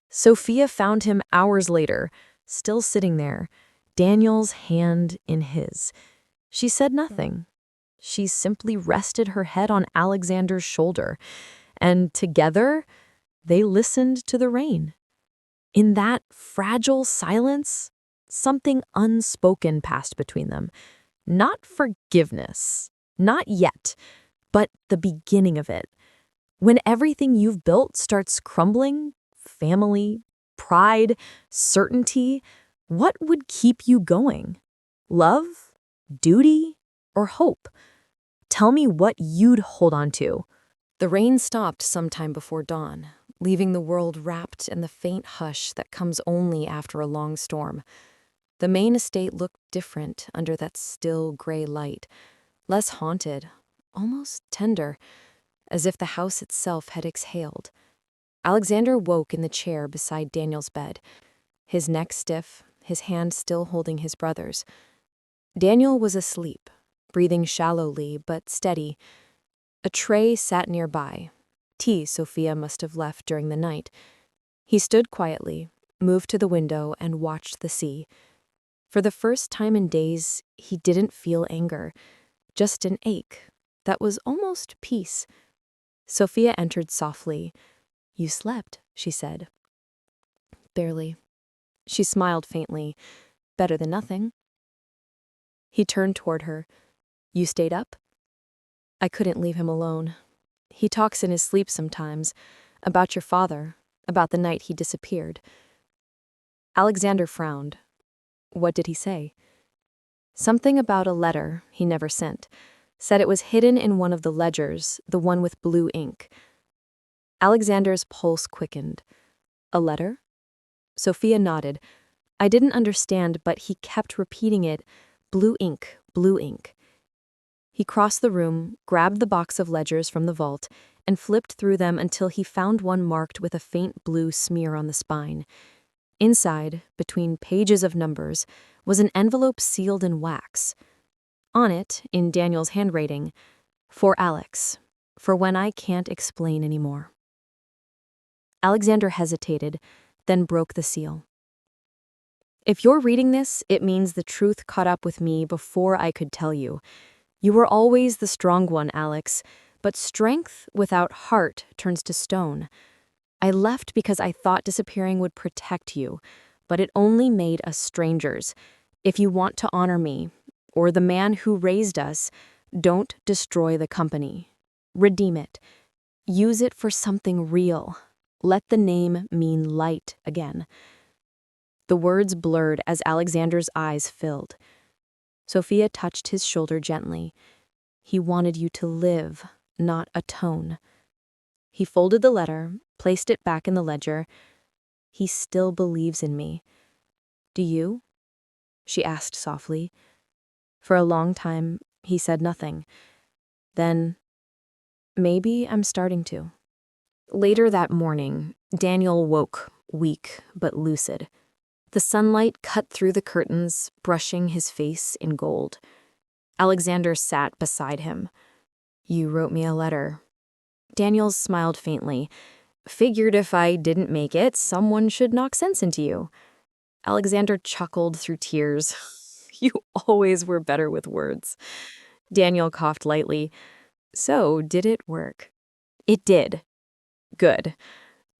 Sophia found him hours later, still sitting there, Daniel's hand in his. She said nothing. She simply rested her head on Alexander's shoulder, and together, they listened to the rain. In that fragile silence, something unspoken passed between them. Not forgiveness, not yet, but the beginning of it. When everything you've built starts crumbling, family, pride, certainty, what would keep you going? Love, duty, or hope? Tell me what you'd hold on to. The rain stopped sometime before dawn, leaving the world wrapped in the faint hush that comes only after a long storm. The main estate looked different under that still gray light, less haunted, almost tender, as if the house itself had exhaled. Alexander woke in the chair beside Daniel's bed, his neck stiff, his hand still holding his brother's. Daniel was asleep, breathing shallowly but steady. A tray sat nearby. Tea Sophia must have left during the night. He stood quietly, moved to the window, and watched the sea. For the first time in days, he didn't feel anger, just an ache that was almost peace. Sophia entered softly. "You slept," she said. "Barely." She smiled faintly. "Better than nothing." He turned toward her. "You stayed up?" "I couldn't leave him alone. He talks in his sleep sometimes, about your father, about the night he disappeared." Alexander frowned. What did he say? Something about a letter he never sent. Said it was hidden in one of the ledgers, the one with blue ink. Alexander's pulse quickened. A letter? Sophia nodded. I didn't understand, but he kept repeating it. Blue ink, blue ink. He crossed the room, grabbed the box of ledgers from the vault, and flipped through them until he found one marked with a faint blue smear on the spine. Inside, between pages of numbers, was an envelope sealed in wax. On it, in Daniel's handwriting, for Alex, for when I can't explain anymore. Alexander hesitated, then broke the seal. If you're reading this, it means the truth caught up with me before I could tell you. You were always the strong one, Alex, but strength without heart turns to stone. I left because I thought disappearing would protect you, but it only made us strangers. If you want to honor me, or the man who raised us, don't destroy the company. Redeem it. Use it for something real. Let the name mean light again. The words blurred as Alexander's eyes filled. Sophia touched his shoulder gently. He wanted you to live, not atone. He folded the letter, placed it back in the ledger. He still believes in me. Do you? She asked softly. For a long time, he said nothing. Then, maybe I'm starting to. Later that morning, Daniel woke, weak but lucid. The sunlight cut through the curtains, brushing his face in gold. Alexander sat beside him. You wrote me a letter. Daniel smiled faintly. Figured if I didn't make it, someone should knock sense into you. Alexander chuckled through tears. You always were better with words. Daniel coughed lightly. So, did it work? It did. Good.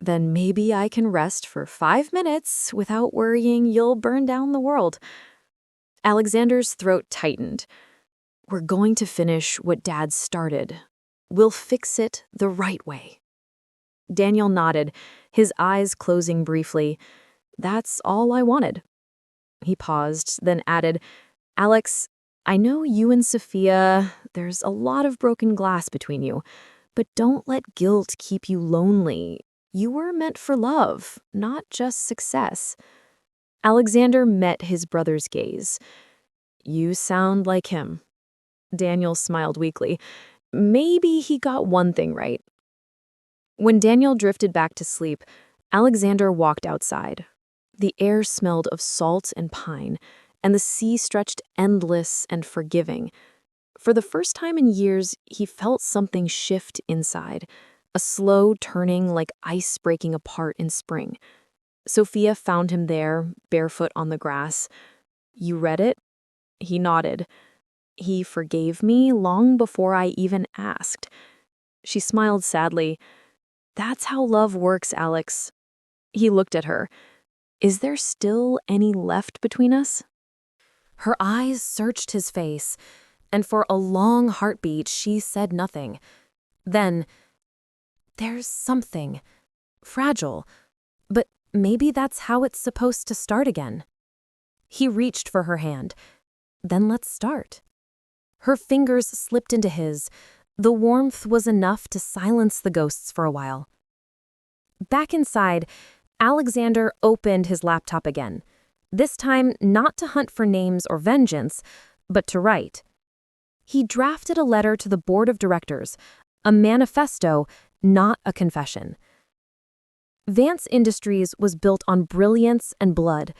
Then maybe I can rest for 5 minutes without worrying you'll burn down the world. Alexander's throat tightened. We're going to finish what Dad started. We'll fix it the right way. Daniel nodded, his eyes closing briefly. That's all I wanted. He paused, then added, Alex, I know you and Sophia, there's a lot of broken glass between you, but don't let guilt keep you lonely. You were meant for love, not just success. Alexander met his brother's gaze. You sound like him. Daniel smiled weakly. Maybe he got one thing right. When Daniel drifted back to sleep, Alexander walked outside. The air smelled of salt and pine, and the sea stretched endless and forgiving. For the first time in years, he felt something shift inside, a slow turning like ice breaking apart in spring. Sophia found him there, barefoot on the grass. You read it? He nodded. He forgave me long before I even asked. She smiled sadly. That's how love works, Alex. He looked at her. Is there still any left between us? Her eyes searched his face, and for a long heartbeat she said nothing. Then, there's something. Fragile. But maybe that's how it's supposed to start again. He reached for her hand. Then let's start. Her fingers slipped into his. The warmth was enough to silence the ghosts for a while. Back inside, Alexander opened his laptop again, this time not to hunt for names or vengeance, but to write. He drafted a letter to the board of directors, a manifesto, not a confession. Vance Industries was built on brilliance and blood.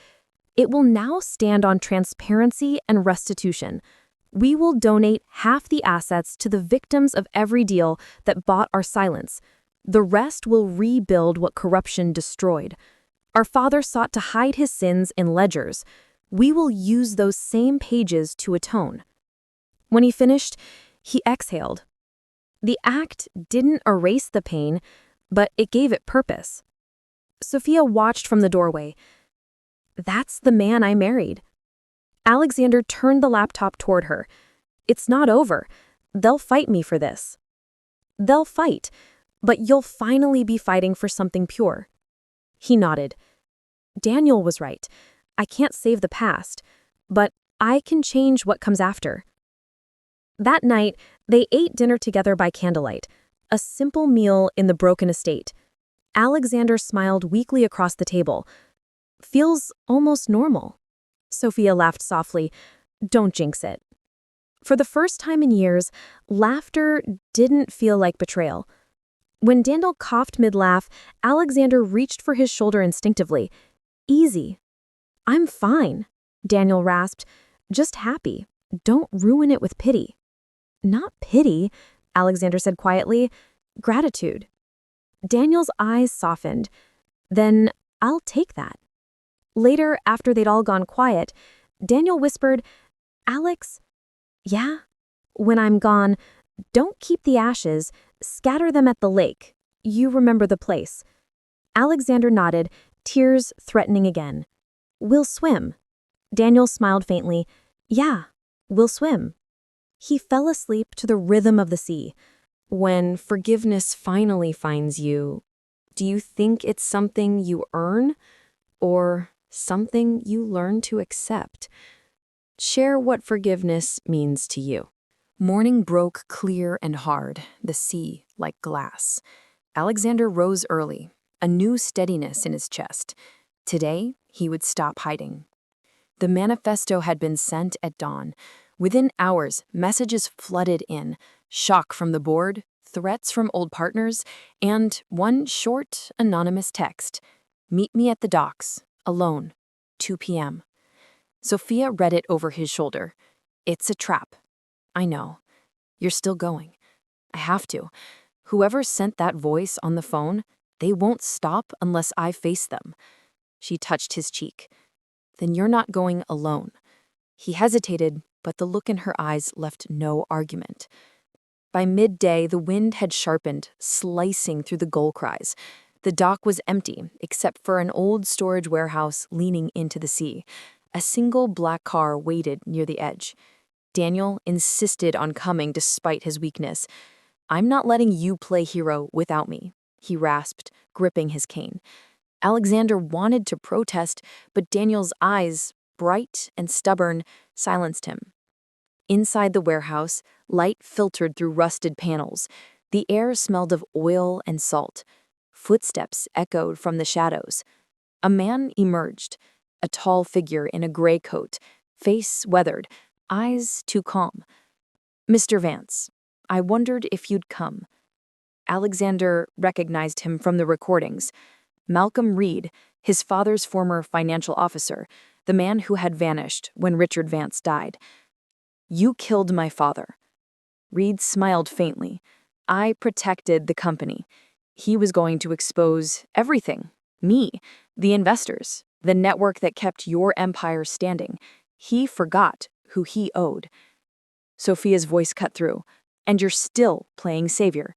It will now stand on transparency and restitution. We will donate half the assets to the victims of every deal that bought our silence. The rest will rebuild what corruption destroyed. Our father sought to hide his sins in ledgers. We will use those same pages to atone. When he finished, he exhaled. The act didn't erase the pain, but it gave it purpose. Sophia watched from the doorway. That's the man I married. Alexander turned the laptop toward her. It's not over. They'll fight me for this. They'll fight, but you'll finally be fighting for something pure. He nodded. Daniel was right. I can't save the past, but I can change what comes after. That night, they ate dinner together by candlelight, a simple meal in the broken estate. Alexander smiled weakly across the table. Feels almost normal. Sophia laughed softly. Don't jinx it. For the first time in years, laughter didn't feel like betrayal. When Daniel coughed mid-laugh, Alexander reached for his shoulder instinctively. Easy. I'm fine, Daniel rasped. Just happy. Don't ruin it with pity. Not pity, Alexander said quietly. Gratitude. Daniel's eyes softened. Then I'll take that. Later, after they'd all gone quiet, Daniel whispered, Alex, yeah? When I'm gone, don't keep the ashes, scatter them at the lake. You remember the place. Alexander nodded, tears threatening again. We'll swim. Daniel smiled faintly. Yeah, we'll swim. He fell asleep to the rhythm of the sea. When forgiveness finally finds you, do you think it's something you earn or something you learn to accept? Share what forgiveness means to you. Morning broke clear and hard, the sea like glass. Alexander rose early, a new steadiness in his chest. Today, he would stop hiding. The manifesto had been sent at dawn. Within hours, messages flooded in, shock from the board, threats from old partners, and one short, anonymous text. Meet me at the docks, alone, 2 p.m. Sophia read it over his shoulder. It's a trap. I know. You're still going. I have to. Whoever sent that voice on the phone, they won't stop unless I face them. She touched his cheek. Then you're not going alone. He hesitated, but the look in her eyes left no argument. By midday, the wind had sharpened, slicing through the gull cries. The dock was empty, except for an old storage warehouse leaning into the sea. A single black car waited near the edge. Daniel insisted on coming despite his weakness. I'm not letting you play hero without me, he rasped, gripping his cane. Alexander wanted to protest, but Daniel's eyes, bright and stubborn, silenced him. Inside the warehouse, light filtered through rusted panels. The air smelled of oil and salt. Footsteps echoed from the shadows. A man emerged, a tall figure in a gray coat, face weathered, eyes too calm. Mr. Vance, I wondered if you'd come. Alexander recognized him from the recordings. Malcolm Reed, his father's former financial officer, the man who had vanished when Richard Vance died. You killed my father. Reed smiled faintly. I protected the company. He was going to expose everything. Me, the investors, the network that kept your empire standing. He forgot who he owed. Sophia's voice cut through. And you're still playing savior.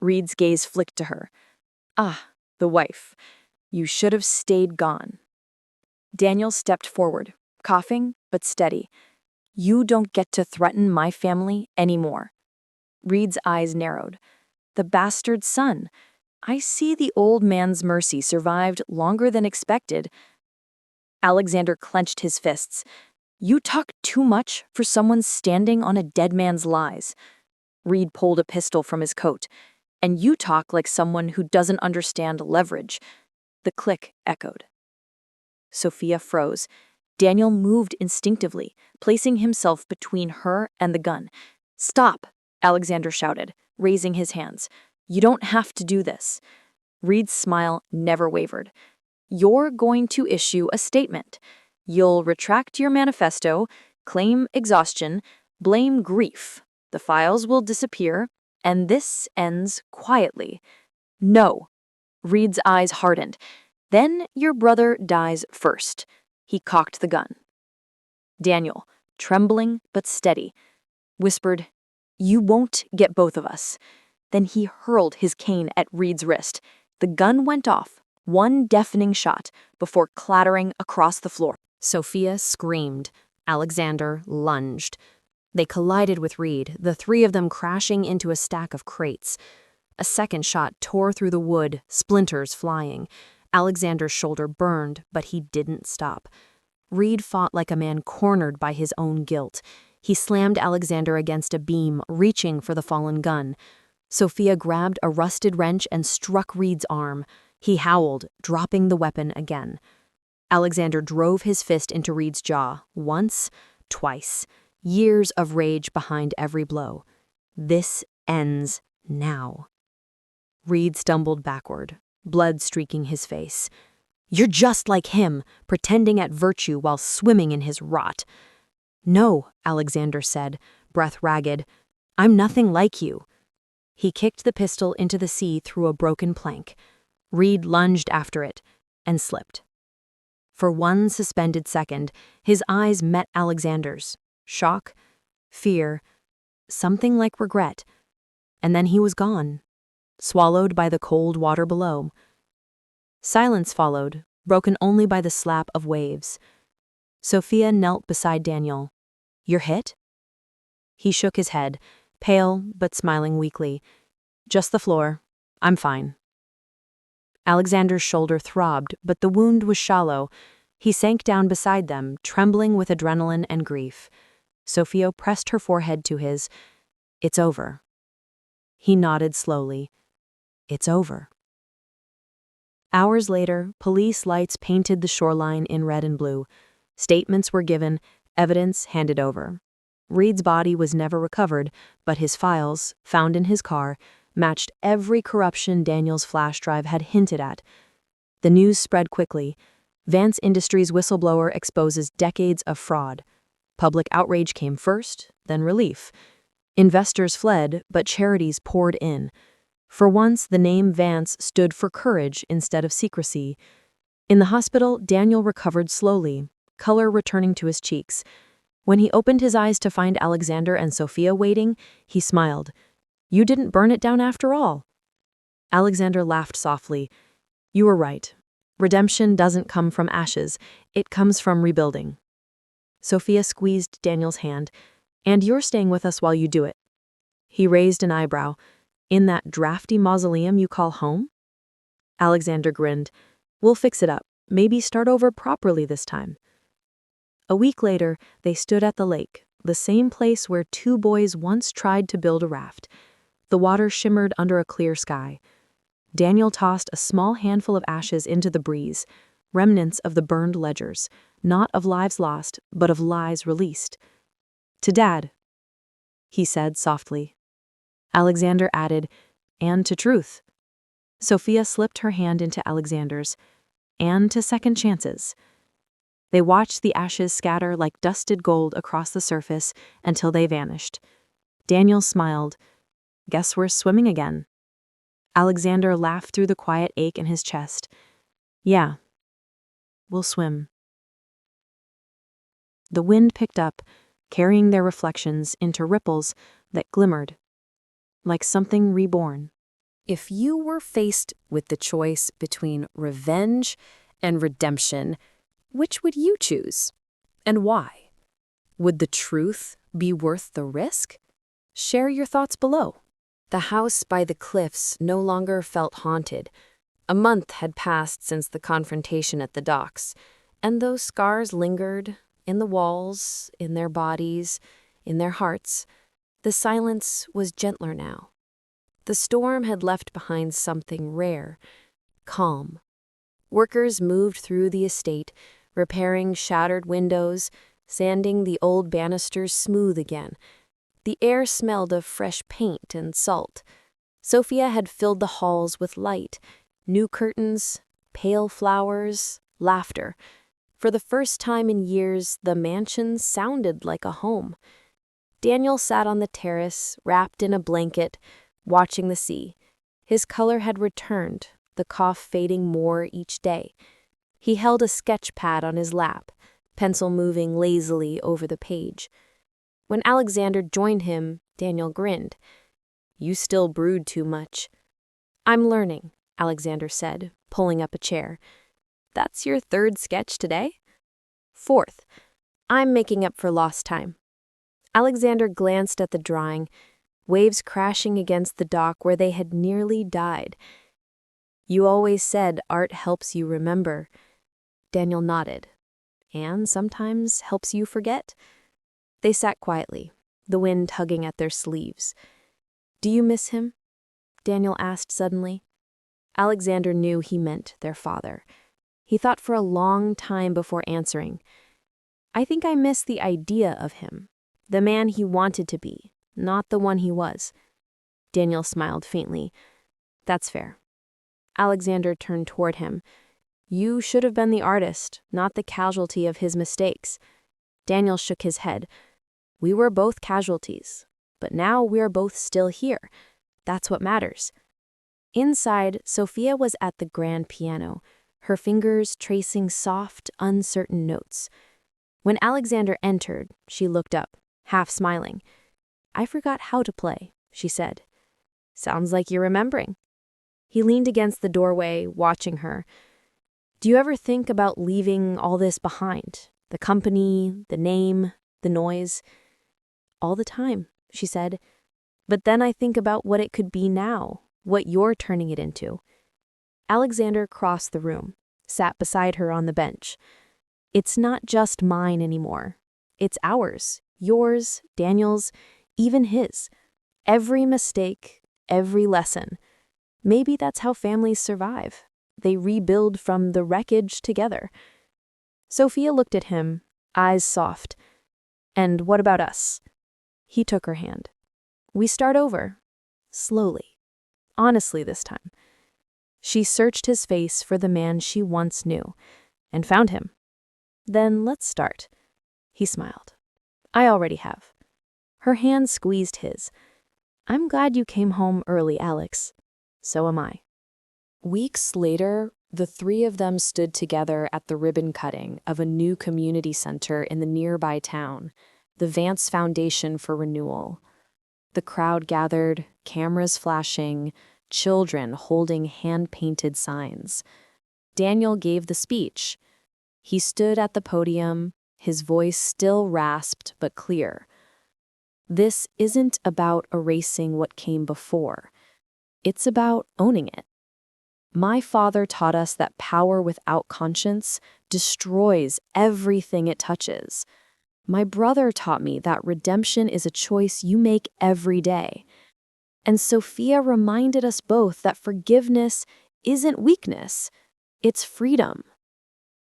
Reed's gaze flicked to her. Ah, the wife. You should have stayed gone. Daniel stepped forward, coughing but steady. You don't get to threaten my family anymore. Reed's eyes narrowed. The bastard son. I see the old man's mercy survived longer than expected. Alexander clenched his fists. You talk too much for someone standing on a dead man's lies. Reed pulled a pistol from his coat. And you talk like someone who doesn't understand leverage. The click echoed. Sophia froze. Daniel moved instinctively, placing himself between her and the gun. Stop, Alexander shouted, raising his hands. You don't have to do this. Reed's smile never wavered. You're going to issue a statement. You'll retract your manifesto, claim exhaustion, blame grief. The files will disappear, and this ends quietly. No. Reed's eyes hardened. Then your brother dies first. He cocked the gun. Daniel, trembling but steady, whispered, You won't get both of us. Then he hurled his cane at Reed's wrist. The gun went off, one deafening shot, before clattering across the floor. Sophia screamed. Alexander lunged. They collided with Reed, the three of them crashing into a stack of crates. A second shot tore through the wood, splinters flying. Alexander's shoulder burned, but he didn't stop. Reed fought like a man cornered by his own guilt. He slammed Alexander against a beam, reaching for the fallen gun. Sophia grabbed a rusted wrench and struck Reed's arm. He howled, dropping the weapon again. Alexander drove his fist into Reed's jaw, once, twice. Years of rage behind every blow. This ends now. Reed stumbled backward, blood streaking his face. "You're just like him, pretending at virtue while swimming in his rot." "No," Alexander said, breath ragged. "I'm nothing like you." He kicked the pistol into the sea through a broken plank. Reed lunged after it and slipped. For one suspended second, his eyes met Alexander's. Shock, fear, something like regret. And then he was gone, swallowed by the cold water below. Silence followed, broken only by the slap of waves. Sophia knelt beside Daniel. "You're hit?" He shook his head, pale but smiling weakly. "Just the floor. I'm fine." Alexander's shoulder throbbed, but the wound was shallow. He sank down beside them, trembling with adrenaline and grief. Sophia pressed her forehead to his. "It's over." He nodded slowly. "It's over." Hours later, police lights painted the shoreline in red and blue. Statements were given, evidence handed over. Reed's body was never recovered, but his files, found in his car, matched every corruption Daniel's flash drive had hinted at. The news spread quickly. Vance Industries whistleblower exposes decades of fraud. Public outrage came first, then relief. Investors fled, but charities poured in. For once, the name Vance stood for courage instead of secrecy. In the hospital, Daniel recovered slowly, color returning to his cheeks. When he opened his eyes to find Alexander and Sophia waiting, he smiled. "You didn't burn it down after all." Alexander laughed softly. "You were right. Redemption doesn't come from ashes, it comes from rebuilding." Sophia squeezed Daniel's hand. "And you're staying with us while you do it." He raised an eyebrow. "In that drafty mausoleum you call home?" Alexander grinned. "We'll fix it up. Maybe start over properly this time." A week later, they stood at the lake, the same place where two boys once tried to build a raft. The water shimmered under a clear sky. Daniel tossed a small handful of ashes into the breeze, remnants of the burned ledgers, not of lives lost, but of lies released. "To Dad," he said softly. Alexander added, "And to truth." Sophia slipped her hand into Alexander's, "And to second chances." They watched the ashes scatter like dusted gold across the surface until they vanished. Daniel smiled. "Guess we're swimming again." Alexander laughed through the quiet ache in his chest. "Yeah, we'll swim." The wind picked up, carrying their reflections into ripples that glimmered, like something reborn. If you were faced with the choice between revenge and redemption, which would you choose? And why? Would the truth be worth the risk? Share your thoughts below. The house by the cliffs no longer felt haunted. A month had passed since the confrontation at the docks, and those scars lingered in the walls, in their bodies, in their hearts. The silence was gentler now. The storm had left behind something rare, calm. Workers moved through the estate, repairing shattered windows, sanding the old banisters smooth again. The air smelled of fresh paint and salt. Sophia had filled the halls with light, new curtains, pale flowers, laughter. For the first time in years, the mansion sounded like a home. Daniel sat on the terrace, wrapped in a blanket, watching the sea. His color had returned, the cough fading more each day. He held a sketch pad on his lap, pencil moving lazily over the page. When Alexander joined him, Daniel grinned. "You still brood too much." "I'm learning," Alexander said, pulling up a chair. "That's your third sketch today?" "Fourth. I'm making up for lost time." Alexander glanced at the drawing, waves crashing against the dock where they had nearly died. "You always said art helps you remember." Daniel nodded. and sometimes helps you forget. They sat quietly, the wind tugging at their sleeves. "Do you miss him?" Daniel asked suddenly. Alexander knew he meant their father. He thought for a long time before answering. "I think I miss the idea of him, the man he wanted to be, not the one he was." Daniel smiled faintly. "That's fair." Alexander turned toward him. "You should have been the artist, not the casualty of his mistakes." Daniel shook his head. "We were both casualties, but now we are both still here. That's what matters." Inside, Sophia was at the grand piano, her fingers tracing soft, uncertain notes. When Alexander entered, she looked up, half smiling. "I forgot how to play," she said. "Sounds like you're remembering." He leaned against the doorway, watching her. "Do you ever think about leaving all this behind? The company, the name, the noise?" "All the time," she said. "But then I think about what it could be now, what you're turning it into." Alexander crossed the room, sat beside her on the bench. "It's not just mine anymore. It's ours, yours, Daniel's, even his. Every mistake, every lesson. Maybe that's how families survive. They rebuild from the wreckage together." Sophia looked at him, eyes soft. "And what about us?" He took her hand. "We start over. Slowly. Honestly this time." She searched his face for the man she once knew, and found him. "Then let's start." He smiled. "I already have." Her hand squeezed his. "I'm glad you came home early, Alex. So am I." Weeks later, the three of them stood together at the ribbon cutting of a new community center in the nearby town, the Vance Foundation for Renewal. The crowd gathered, cameras flashing, children holding hand-painted signs. Daniel gave the speech. He stood at the podium, his voice still rasped but clear. "This isn't about erasing what came before. It's about owning it. My father taught us that power without conscience destroys everything it touches. My brother taught me that redemption is a choice you make every day. And Sophia reminded us both that forgiveness isn't weakness, it's freedom."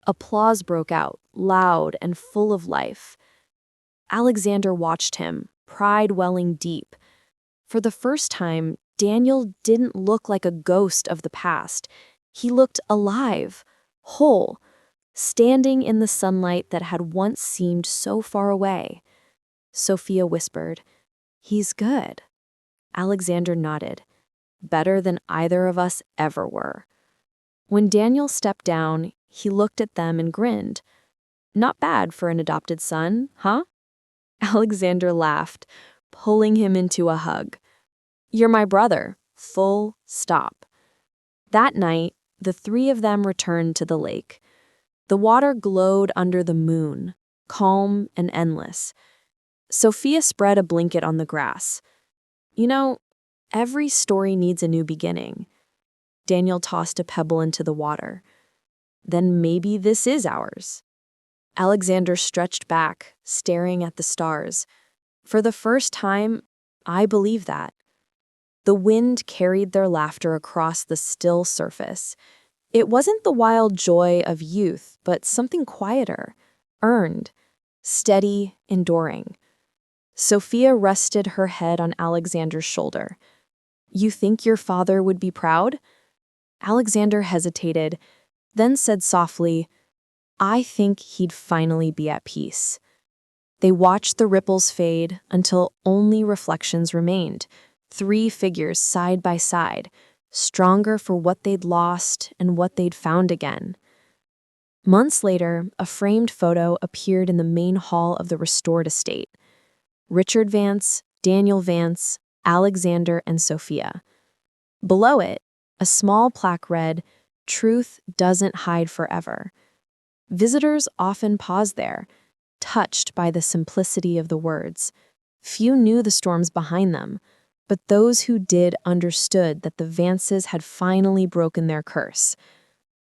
Applause broke out, loud and full of life. Alexander watched him, pride welling deep. For the first time, Daniel didn't look like a ghost of the past. He looked alive, whole, standing in the sunlight that had once seemed so far away. Sophia whispered, "He's good." Alexander nodded. "Better than either of us ever were." When Daniel stepped down, he looked at them and grinned. "Not bad for an adopted son, huh?" Alexander laughed, pulling him into a hug. "You're my brother, full stop." That night, the three of them returned to the lake. The water glowed under the moon, calm and endless. Sophia spread a blanket on the grass. "You know, every story needs a new beginning." Daniel tossed a pebble into the water. "Then maybe this is ours." Alexander stretched back, staring at the stars. "For the first time, I believe that." The wind carried their laughter across the still surface. It wasn't the wild joy of youth, but something quieter, earned, steady, enduring. Sophia rested her head on Alexander's shoulder. "You think your father would be proud?" Alexander hesitated, then said softly, "I think he'd finally be at peace." They watched the ripples fade until only reflections remained, three figures side by side, stronger for what they'd lost and what they'd found again. Months later, a framed photo appeared in the main hall of the restored estate. Richard Vance, Daniel Vance, Alexander, and Sophia. Below it, a small plaque read, "Truth doesn't hide forever." Visitors often paused there, touched by the simplicity of the words. Few knew the storms behind them, but those who did understood that the Vances had finally broken their curse.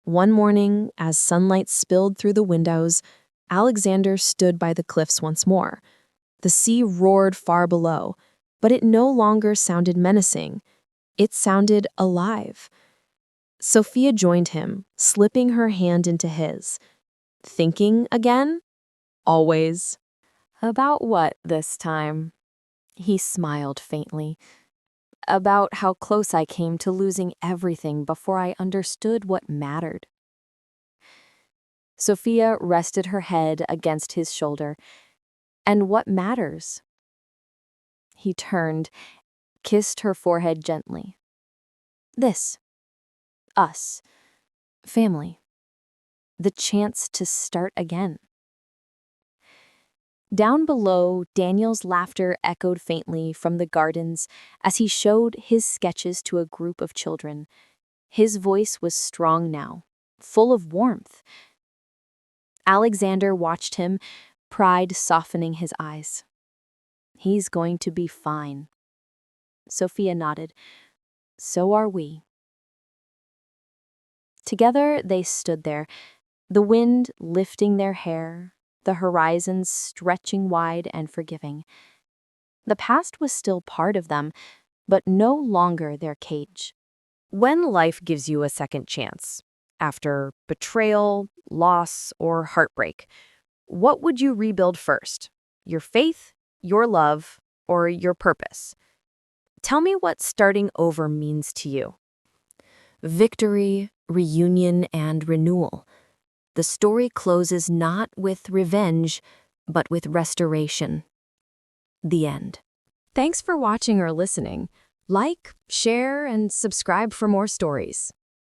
One morning, as sunlight spilled through the windows, Alexander stood by the cliffs once more. The sea roared far below, but it no longer sounded menacing. It sounded alive. Sophia joined him, slipping her hand into his. Thinking again? Always. About what this time? He smiled faintly. About how close I came to losing everything before I understood what mattered. Sophia rested her head against his shoulder. And what matters? He turned, kissed her forehead gently. This. Us. Family. The chance to start again. Down below, Daniel's laughter echoed faintly from the gardens as he showed his sketches to a group of children. His voice was strong now, full of warmth. Alexander watched him, pride softening his eyes. He's going to be fine. Sophia nodded. So are we. Together they stood there, the wind lifting their hair, the horizons stretching wide and forgiving. The past was still part of them, but no longer their cage. When life gives you a second chance, after betrayal, loss, or heartbreak, what would you rebuild first? Your faith, your love, or your purpose? Tell me what starting over means to you. Victory, reunion, and renewal. The story closes not with revenge, but with restoration. The end. Thanks for watching or listening. Like, share, and subscribe for more stories.